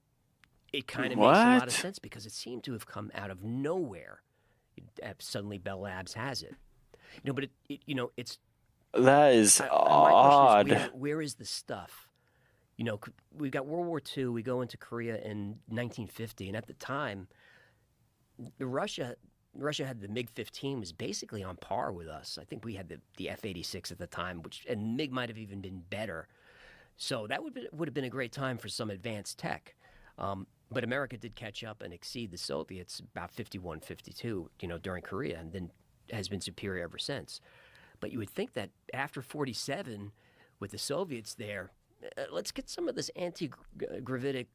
it kind of makes a lot of sense because it seemed to have come out of nowhere. Suddenly Bell Labs has it. But it's... That is odd. My question is, where is the stuff? We've got World War II. We go into Korea in 1950, and at the time, Russia had the MiG-15 was basically on par with us. I think we had the F-86 at the time, and MiG might have even been better. So that would have been a great time for some advanced tech. But America did catch up and exceed the Soviets about 51, 52, during Korea, and then has been superior ever since. But you would think that after 47, with the Soviets there, let's get some of this anti-gravitic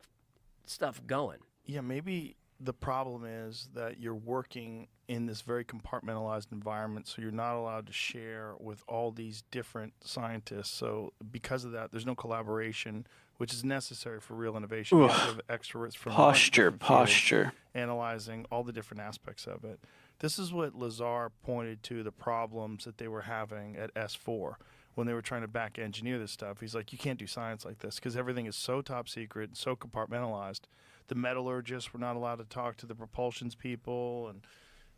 stuff going. Yeah, maybe the problem is that you're working in this very compartmentalized environment, so you're not allowed to share with all these different scientists. So because of that, there's no collaboration, which is necessary for real innovation. You have to have experts from posture, analyzing all the different aspects of it. This is what Lazar pointed to, the problems that they were having at S4 when they were trying to back engineer this stuff. He's like, you can't do science like this because everything is so top secret and so compartmentalized. The metallurgists were not allowed to talk to the propulsions people, and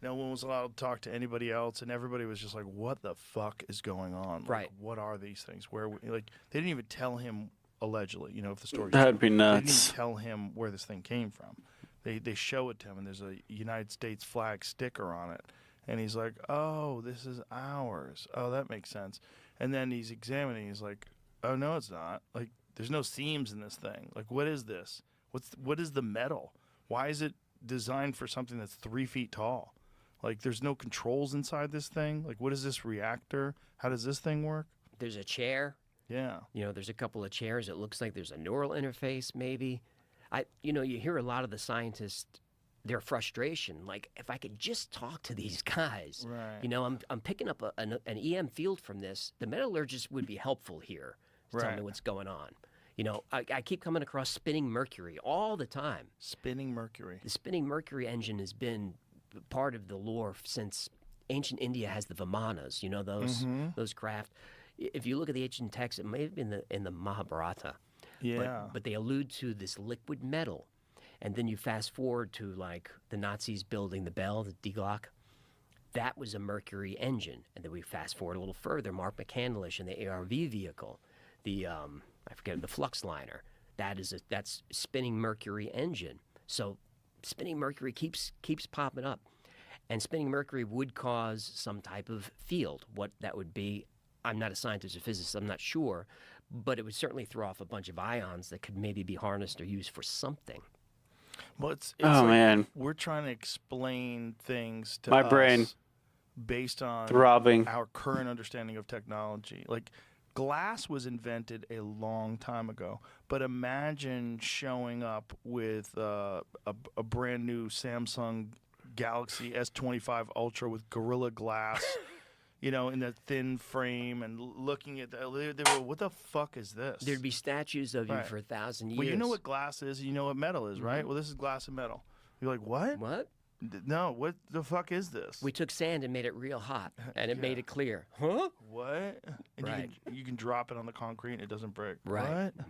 no one was allowed to talk to anybody else, and everybody was just like, what the fuck is going on? Like, right. What are these things? They didn't even tell him, allegedly, if the story. That'd be nuts. They didn't even tell him where this thing came from. They show it to him, and there's a United States flag sticker on it. And he's like, oh, this is ours. Oh, that makes sense. And then he's examining. He's like, oh, no, it's not. Like, there's no seams in this thing. Like, what is this? What is the metal? Why is it designed for something that's 3 feet tall? Like, there's no controls inside this thing. Like, what is this reactor? How does this thing work? There's a chair. Yeah. There's a couple of chairs. It looks like there's a neural interface, maybe. You hear a lot of the scientists, their frustration. Like, if I could just talk to these guys. Right. I'm picking up an EM field from this. The metallurgist would be helpful here to tell me what's going on. I keep coming across spinning mercury all the time. Spinning mercury. The spinning mercury engine has been part of the lore since ancient India has the Vimanas, those craft. If you look at the ancient texts, it may have been in the Mahabharata. Yeah. But they allude to this liquid metal. And then you fast forward to, like, the Nazis building the Bell, the Die Glocke. That was a mercury engine. And then we fast forward a little further, Mark McCandlish and the ARV vehicle, the flux liner. That's spinning mercury engine. So spinning mercury keeps popping up. And spinning mercury would cause some type of field. What that would be, I'm not a scientist or physicist, I'm not sure. But it would certainly throw off a bunch of ions that could maybe be harnessed or used for something. Well, it's man, we're trying to explain things to my us brain based on throbbing our current understanding of technology. Like, glass was invented a long time ago, but imagine showing up with a brand new Samsung Galaxy S25 Ultra with Gorilla Glass. In that thin frame and looking at that, they were, what the fuck is this? There'd be statues of you for 1,000 years. Well, you know what glass is, you know what metal is, right? Well, this is glass and metal. You're like, what? What? No, what the fuck is this? We took sand and made it real hot, and it made it clear. Huh? What? And you can drop it on the concrete and it doesn't break. Right. What?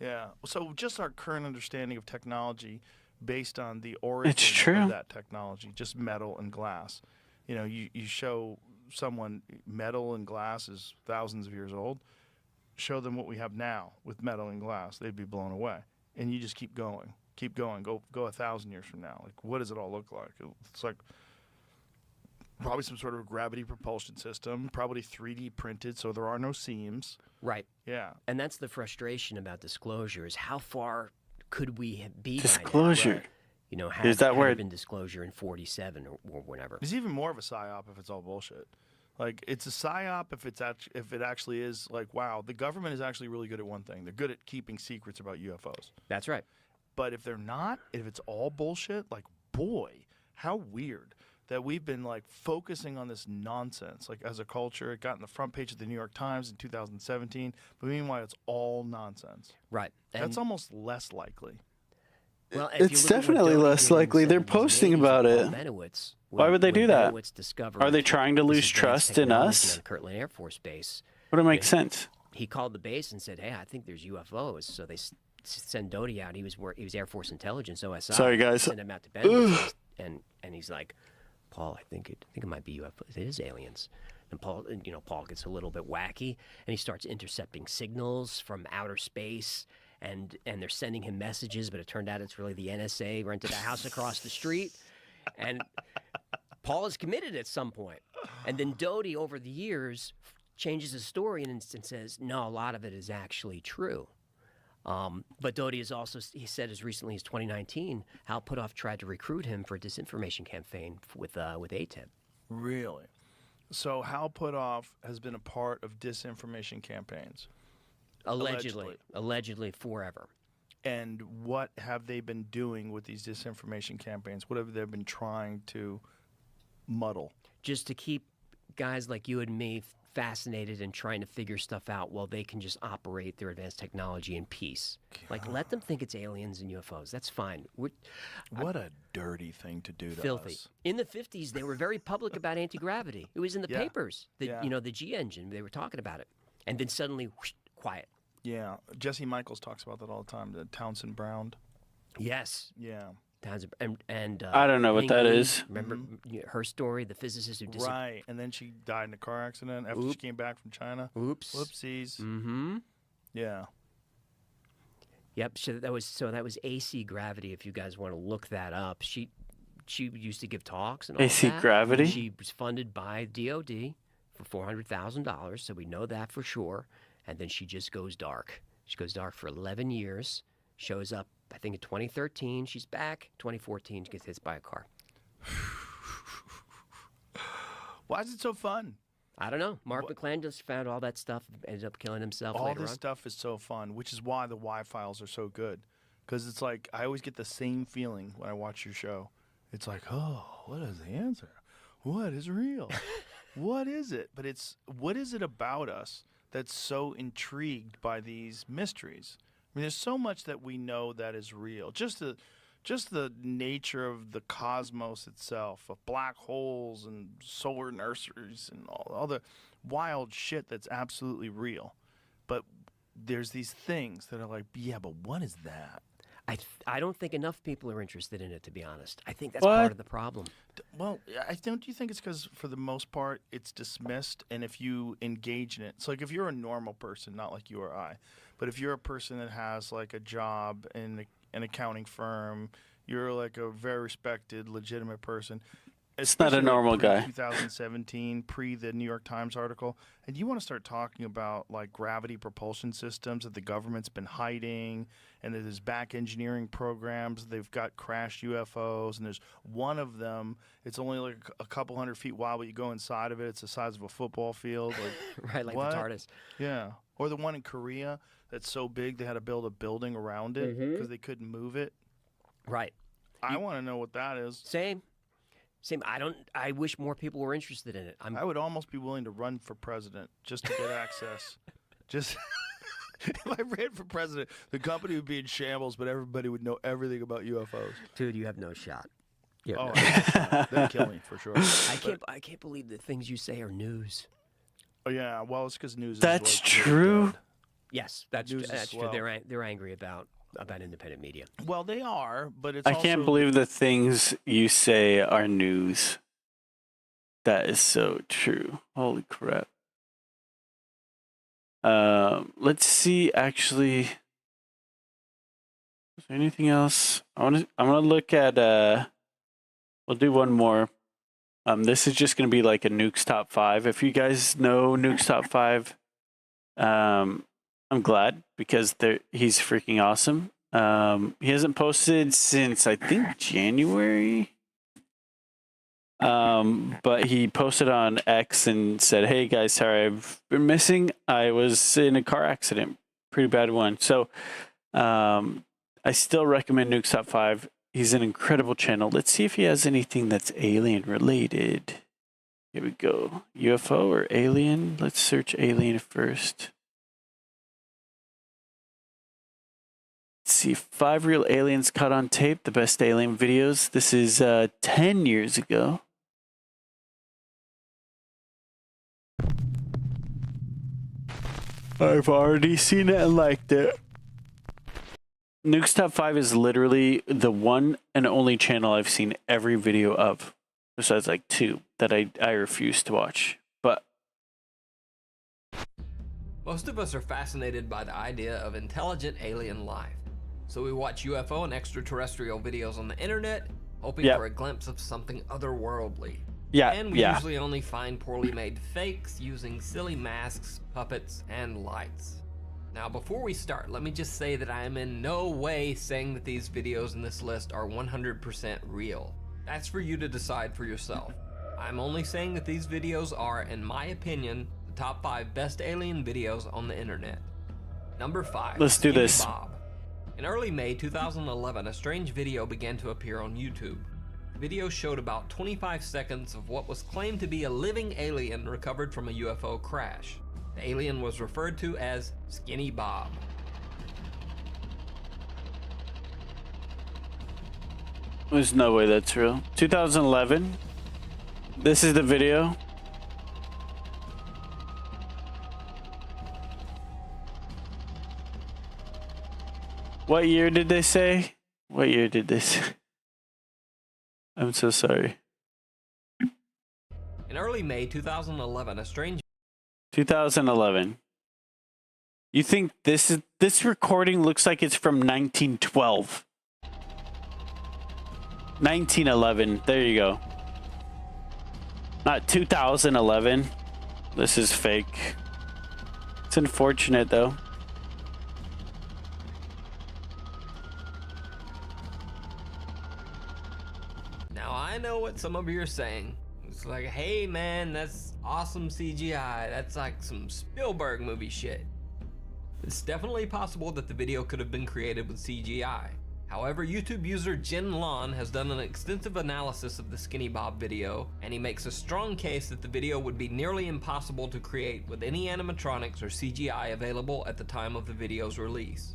Yeah. So just our current understanding of technology based on the origin of that technology, just metal and glass. You show someone metal and glass is thousands of years old, show them what we have now with metal and glass, they'd be blown away. And you just keep going, go 1,000 years from now. Like, what does it all look like? It's like probably some sort of gravity propulsion system, probably 3D printed, so there are no seams. Right. Yeah. And that's the frustration about disclosure, is how far could we be disclosure? By now? Has that been disclosure in 47 or whatever? It's even more of a psyop if it's all bullshit. Like, it's a psyop if it actually is like, wow, the government is actually really good at one thing. They're good at keeping secrets about UFOs. That's right. But if they're not, if it's all bullshit, like, boy, how weird that we've been, like, focusing on this nonsense. Like, as a culture, it got in the front page of the New York Times in 2017. But meanwhile, it's all nonsense. Right. And that's almost less likely. Well, it's definitely less likely. They're posting about it. Why would they do that? Are they trying to lose trust in us? On Kirtland Air Force Base. Would it make sense? He called the base and said, "Hey, I think there's UFOs." So they send Doty out. He was Air Force Intelligence, OSI. Sorry, guys. Send him out to Bentonville, and he's like, "Paul, I think it might be UFOs. It is aliens." And Paul gets a little bit wacky, and he starts intercepting signals from outer space. And they're sending him messages, but it turned out it's really the NSA rented a house across the street. And Paul is committed at some point. And then Doty, over the years, changes his story and says, no, a lot of it is actually true. But Doty is also, he said as recently as 2019, Hal Puthoff tried to recruit him for a disinformation campaign with ATIP. Really? So Hal Puthoff has been a part of disinformation campaigns? Allegedly forever. And what have they been doing with these disinformation campaigns? What have they been trying to muddle? Just to keep guys like you and me fascinated and trying to figure stuff out while they can just operate their advanced technology in peace. Like, let them think it's aliens and UFOs. That's fine. What a dirty thing to do to filthy. us. In the 50s, they were very public about anti-gravity. It was in the papers. The G engine, they were talking about it. And then suddenly, whoosh, quiet. Yeah. Jesse Michaels talks about that all the time, the Townsend Brown. Yes. Yeah. And I don't know what that is. Remember her story, the physicist who disappeared? Right, and then she died in a car accident after she came back from China. Oops. Whoopsies. Mm-hmm. Yeah. Yep. So that was AC Gravity. If you guys want to look that up, she used to give talks and all AC that. Gravity. She was funded by DOD for $400,000, so we know that for sure. And then she just goes dark. She goes dark for 11 years. Shows up, I think, in 2013. She's back. 2014, she gets hit by a car. Why is it so fun? I don't know. Mark McClan just found all that stuff, ended up killing himself all later this on. stuff is so fun, which is why the Y files are so good. Because it's like, I always get the same feeling when I watch your show. It's like, oh, what is the answer? What is real? What is it? But it's, what is it about us that's so intrigued by these mysteries? I mean, there's so much that we know that is real. Just the nature of the cosmos itself, of black holes and solar nurseries and all the wild shit that's absolutely real. But there's these things that are like, yeah, but what is that? I don't think enough people are interested in it, to be honest. I think that's part of the problem. Well, don't you think it's because, for the most part, it's dismissed, and if you engage in it, it's like if you're a normal person, not like you or I, but if you're a person that has like a job in an accounting firm, you're like a very respected, legitimate person. It's not a normal guy. 2017, pre the New York Times article, and you want to start talking about like gravity propulsion systems that the government's been hiding, and there's back engineering programs. They've got crashed UFOs, and there's one of them. It's only like a couple hundred feet wide, but you go inside of it, it's the size of a football field. Like, right, like what? the TARDIS. Yeah, or the one in Korea that's so big they had to build a building around it because they couldn't move it. Right. I want to know what that is. Same. I wish more people were interested in it. I would almost be willing to run for president just to get access. Just if I ran for president, the company would be in shambles, but everybody would know everything about UFOs. Dude, you have no shot. They'd kill me for sure. I can't believe the things you say are news. Oh yeah, well it's because news. That's is true. really Yes, that's true. slow. They're angry about independent media. well, they are, but it's. I can't believe the things you say are news. That is so true. Holy crap. Let's see. Actually, is there anything else? I'm gonna look at. We'll do one more. This is just gonna be like a Nuke's top 5. If you guys know Nuke's top 5, I'm glad because he's freaking awesome. He hasn't posted since I think January. But he posted on X and said, "Hey guys, sorry I've been missing. I was in a car accident, pretty bad one." So, I still recommend Nuke's Top 5. He's an incredible channel. Let's see if he has anything that's alien related. Here we go. UFO or alien? Let's search alien first. Let's see. 5 real aliens caught on tape. The best alien videos. This is 10 years ago. I've already seen it and liked it. Nuke's Top 5 is literally the one and only channel I've seen every video of. Besides like 2 that I refuse to watch. But most of us are fascinated by the idea of intelligent alien life. So we watch UFO and extraterrestrial videos on the internet, hoping for a glimpse of something otherworldly. And we usually only find poorly made fakes using silly masks, puppets, and lights. Now, before we start, let me just say that I am in no way saying that these videos in this list are 100% real. That's for you to decide for yourself. I'm only saying that these videos are, in my opinion, the top 5 best alien videos on the internet. Number 5. Let's do this. Bob. In early May 2011, a strange video began to appear on YouTube. The video showed about 25 seconds of what was claimed to be a living alien recovered from a UFO crash. The alien was referred to as Skinny Bob. There's no way that's real. 2011. This is the video. What year did they say? What year did they say? I'm so sorry. In early May 2011, a strange 2011. You think this recording looks like it's from 1912? 1911. There you go. Not 2011. This is fake. It's unfortunate though. Now I know what some of you are saying. It's like, hey man, that's awesome CGI. That's like some Spielberg movie shit. It's definitely possible that the video could have been created with CGI. However, YouTube user Jin Lon has done an extensive analysis of the Skinny Bob video, and he makes a strong case that the video would be nearly impossible to create with any animatronics or CGI available at the time of the video's release.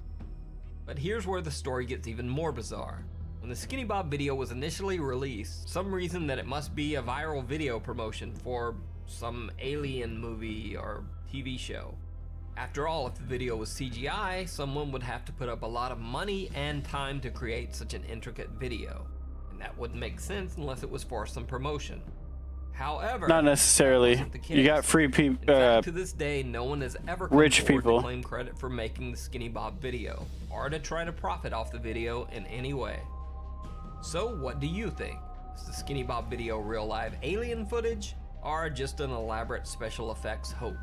But here's where the story gets even more bizarre. When the Skinny Bob video was initially released, some reason that it must be a viral video promotion for some alien movie or TV show. After all, if the video was CGI, someone would have to put up a lot of money and time to create such an intricate video. And that wouldn't make sense unless it was for some promotion. However, not necessarily. You got free people. To this day, no one has ever come rich people to claim credit for making the Skinny Bob video, or to try to profit off the video in any way. So what do you think? Is the Skinny Bob video real live alien footage, or just an elaborate special effects hoax?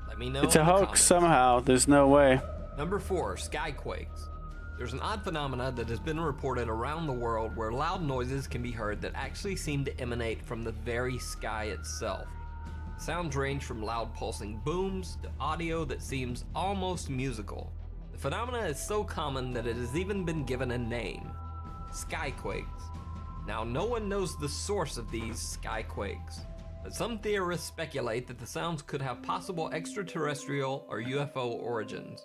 Let me know. It's a hoax somehow. There's no way. Number 4, skyquakes. There's an odd phenomena that has been reported around the world where loud noises can be heard that actually seem to emanate from the very sky itself. Sounds range from loud pulsing booms to audio that seems almost musical. The phenomena is so common that it has even been given a name: skyquakes. Now, no one knows the source of these skyquakes, but some theorists speculate that the sounds could have possible extraterrestrial or UFO origins.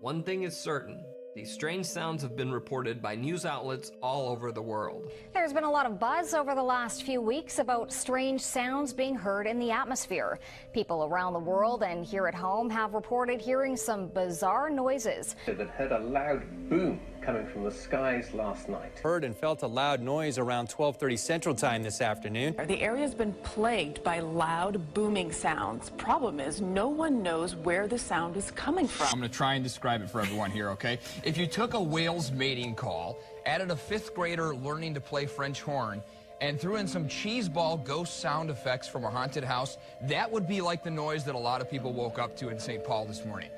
One thing is certain: these strange sounds have been reported by news outlets all over the world. There's been a lot of buzz over the last few weeks about strange sounds being heard in the atmosphere. People around the world and here at home have reported hearing some bizarre noises. That heard a loud boom coming from the skies last night. Heard and felt a loud noise around 12:30 Central Time this afternoon. The area's been plagued by loud booming sounds. Problem is, no one knows where the sound is coming from. I'm going to try and describe it for everyone here, okay? If you took a whale's mating call, added a 5th grader learning to play French horn, and threw in some cheeseball ghost sound effects from a haunted house, that would be like the noise that a lot of people woke up to in St. Paul this morning.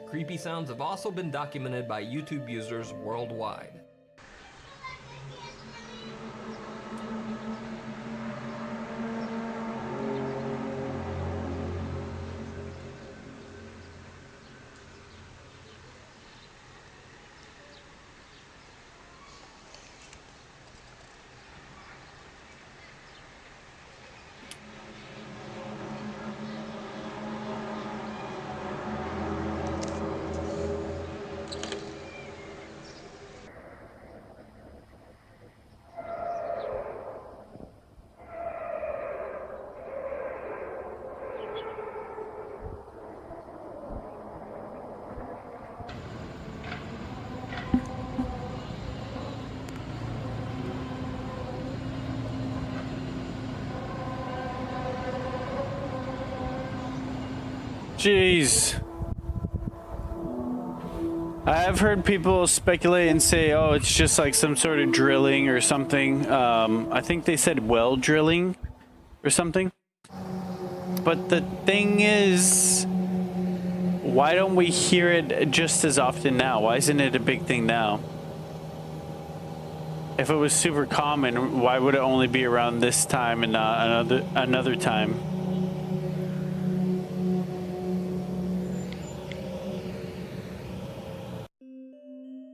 Creepy sounds have also been documented by YouTube users worldwide. Jeez. I've heard people speculate and say, oh, it's just like some sort of drilling or something. I think they said well drilling or something. But the thing is, why don't we hear it just as often now? Why isn't it a big thing now? If it was super common, why would it only be around this time and not another time?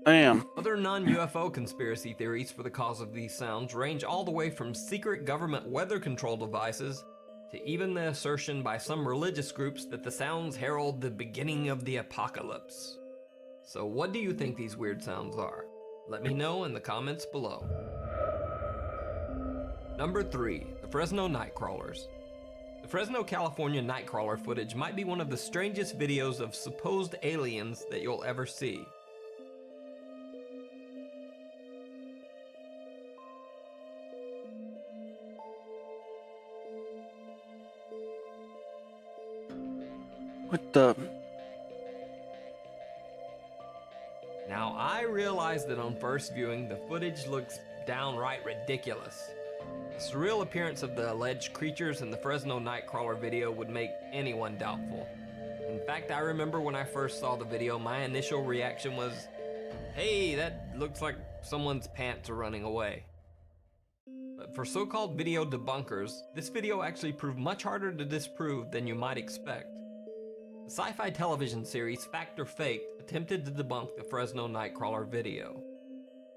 Damn. Other non-UFO conspiracy theories for the cause of these sounds range all the way from secret government weather control devices to even the assertion by some religious groups that the sounds herald the beginning of the apocalypse. So what do you think these weird sounds are? Let me know in the comments below. Number 3, the Fresno Nightcrawlers. The Fresno, California Nightcrawler footage might be one of the strangest videos of supposed aliens that you'll ever see. What the? Now, I realize that on first viewing, the footage looks downright ridiculous. The surreal appearance of the alleged creatures in the Fresno Nightcrawler video would make anyone doubtful. In fact, I remember when I first saw the video, my initial reaction was, hey, that looks like someone's pants are running away. But for so-called video debunkers, this video actually proved much harder to disprove than you might expect. The sci-fi television series Fact or Fake attempted to debunk the Fresno Nightcrawler video.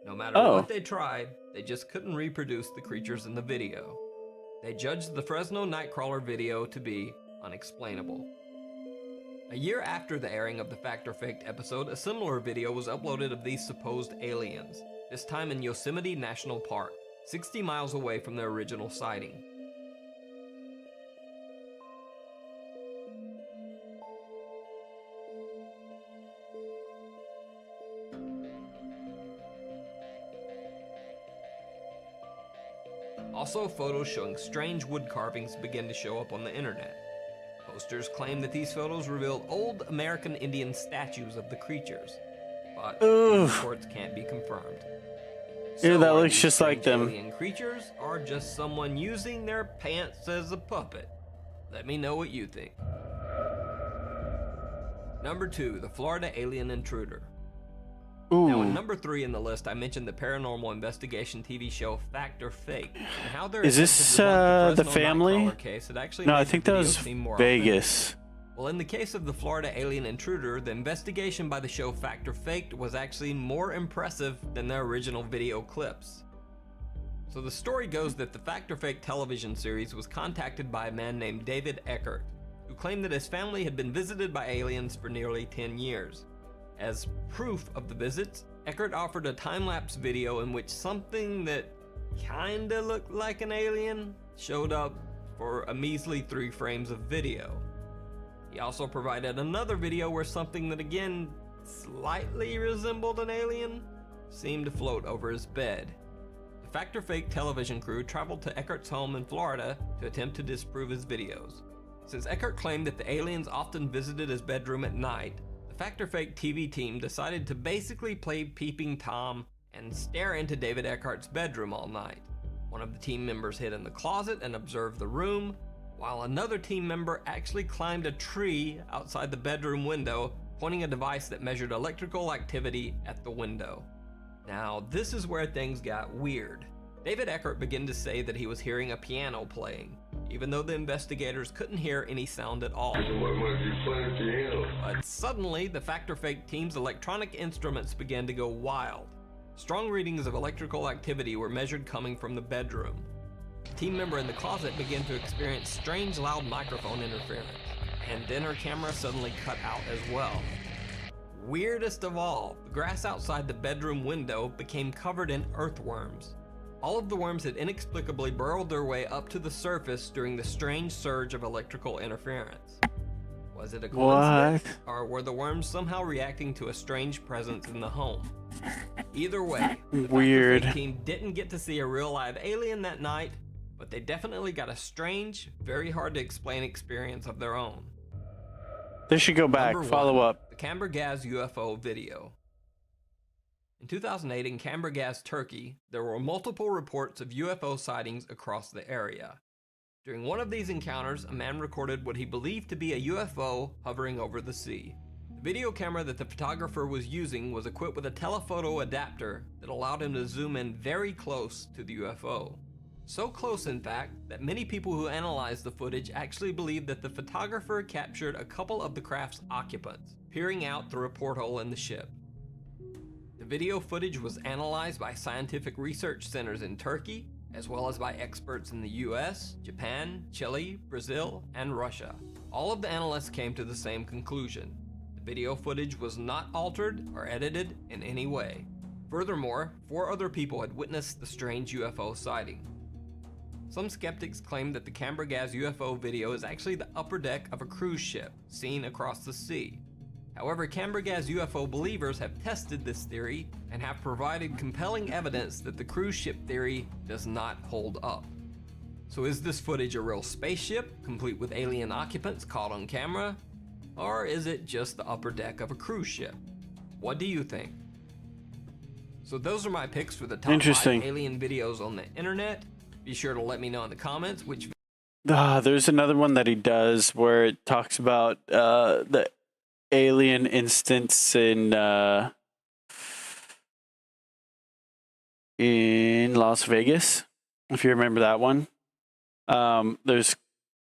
No matter what they tried, they just couldn't reproduce the creatures in the video. They judged the Fresno Nightcrawler video to be unexplainable. A year after the airing of the Fact or Fake episode, a similar video was uploaded of these supposed aliens, this time in Yosemite National Park, 60 miles away from the original sighting. Also, photos showing strange wood carvings began to show up on the internet. Posters claim that these photos revealed old American Indian statues of the creatures, but these reports can't be confirmed. Yeah, that looks just like them. Alien creatures are just someone using their pants as a puppet. Let me know what you think. Number 2, the Florida alien intruder. Now, in number 3 in the list, I mentioned the paranormal investigation TV show Fact or Fake. And how is this the family? Case, it actually no, I think that was Vegas. Well, in the case of the Florida alien intruder, the investigation by the show Fact or Fake was actually more impressive than the original video clips. So the story goes that the Fact or Fake television series was contacted by a man named David Eckert, who claimed that his family had been visited by aliens for nearly 10 years. As proof of the visits, Eckert offered a time-lapse video in which something that kinda looked like an alien showed up for a measly 3 frames of video. He also provided another video where something that again slightly resembled an alien seemed to float over his bed. The Fact or Fake television crew traveled to Eckert's home in Florida to attempt to disprove his videos. Since Eckert claimed that the aliens often visited his bedroom at night, the Fact or Fake TV team decided to basically play Peeping Tom and stare into David Eckert's bedroom all night. One of the team members hid in the closet and observed the room, while another team member actually climbed a tree outside the bedroom window, pointing a device that measured electrical activity at the window. Now, this is where things got weird. David Eckert began to say that he was hearing a piano playing, even though the investigators couldn't hear any sound at all. But suddenly, the Fact or Fake team's electronic instruments began to go wild. Strong readings of electrical activity were measured coming from the bedroom. A team member in the closet began to experience strange loud microphone interference, and then her camera suddenly cut out as well. Weirdest of all, the grass outside the bedroom window became covered in earthworms. All of the worms had inexplicably burrowed their way up to the surface during the strange surge of electrical interference. Was it a coincidence? Or were the worms somehow reacting to a strange presence in the home? Either way, the Fact or Fake team didn't get to see a real live alien that night, but they definitely got a strange, very hard to explain experience of their own. They should go back, follow up. The Cambergaz UFO video. In 2008 in Kamburgaz, Turkey, there were multiple reports of UFO sightings across the area. During one of these encounters, a man recorded what he believed to be a UFO hovering over the sea. The video camera that the photographer was using was equipped with a telephoto adapter that allowed him to zoom in very close to the UFO. So close, in fact, that many people who analyzed the footage actually believe that the photographer captured a couple of the craft's occupants, peering out through a porthole in the ship. The video footage was analyzed by scientific research centers in Turkey, as well as by experts in the US, Japan, Chile, Brazil, and Russia. All of the analysts came to the same conclusion. The video footage was not altered or edited in any way. Furthermore, 4 other people had witnessed the strange UFO sighting. Some skeptics claim that the Kamburgaz UFO video is actually the upper deck of a cruise ship seen across the sea. However, Kamburgaz UFO believers have tested this theory and have provided compelling evidence that the cruise ship theory does not hold up. So is this footage a real spaceship, complete with alien occupants caught on camera? Or is it just the upper deck of a cruise ship? What do you think? So those are my picks for the top 5 alien videos on the internet. Be sure to let me know in the comments which... There's another one that he does where it talks about the alien instance in Las Vegas, if you remember that one. There's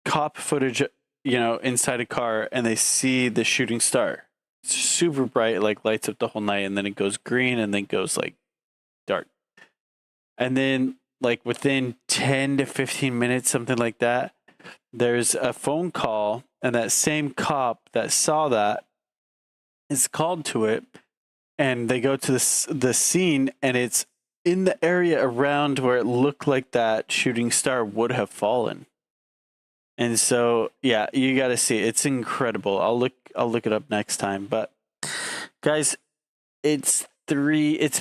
cop footage, inside a car, and they see the shooting star. It's super bright, like lights up the whole night, and then it goes green, and then goes like dark. And then like within 10 to 15 minutes, something like that, there's a phone call, and that same cop that saw that is called to it, and they go to the scene, and it's in the area around where it looked like that shooting star would have fallen. And so, yeah, you got to see it. It's incredible. I'll look it up next time. But guys, it's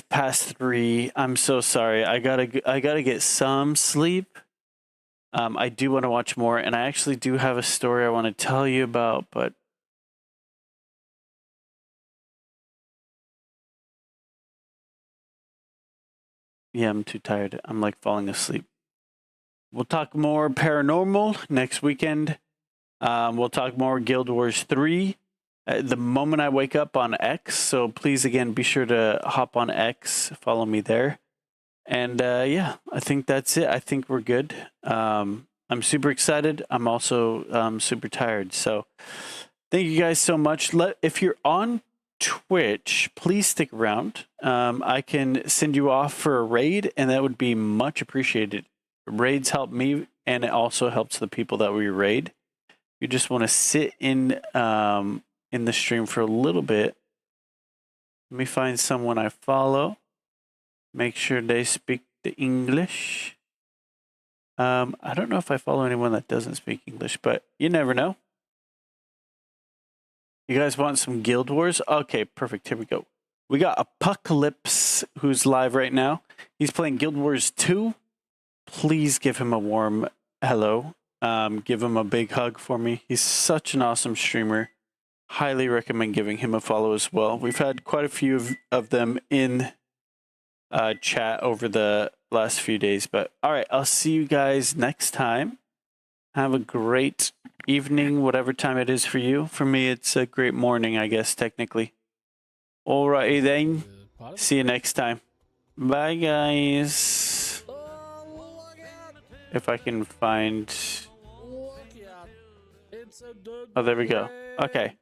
past 3. I'm so sorry. I gotta get some sleep. I do want to watch more, and I actually do have a story I want to tell you about, but yeah, I'm too tired. I'm like falling asleep. We'll talk more paranormal next weekend. We'll talk more Guild Wars 3 the moment I wake up on X. So please, again, be sure to hop on X. Follow me there. And yeah, I think that's it. I think we're good. I'm super excited. I'm also super tired. So thank you guys so much. If you're on Twitch, please stick around. I can send you off for a raid, and that would be much appreciated. Raids help me, and it also helps the people that we raid. You just want to sit in the stream for a little bit. Let me find someone I follow. Make sure they speak the English. I don't know if I follow anyone that doesn't speak English, but you never know. You guys want some Guild Wars? Okay, perfect. Here we go. We got Apocalypse, who's live right now. He's playing Guild Wars 2. Please give him a warm hello. Give him a big hug for me. He's such an awesome streamer. Highly recommend giving him a follow as well. We've had quite a few of them in chat over the last few days. But all right, I'll see you guys next time. Have a great evening, whatever time it is for you. For me, it's a great morning, I guess, technically. Alrighty then. See you next time. Bye, guys. If I can find... Oh, there we go. Okay.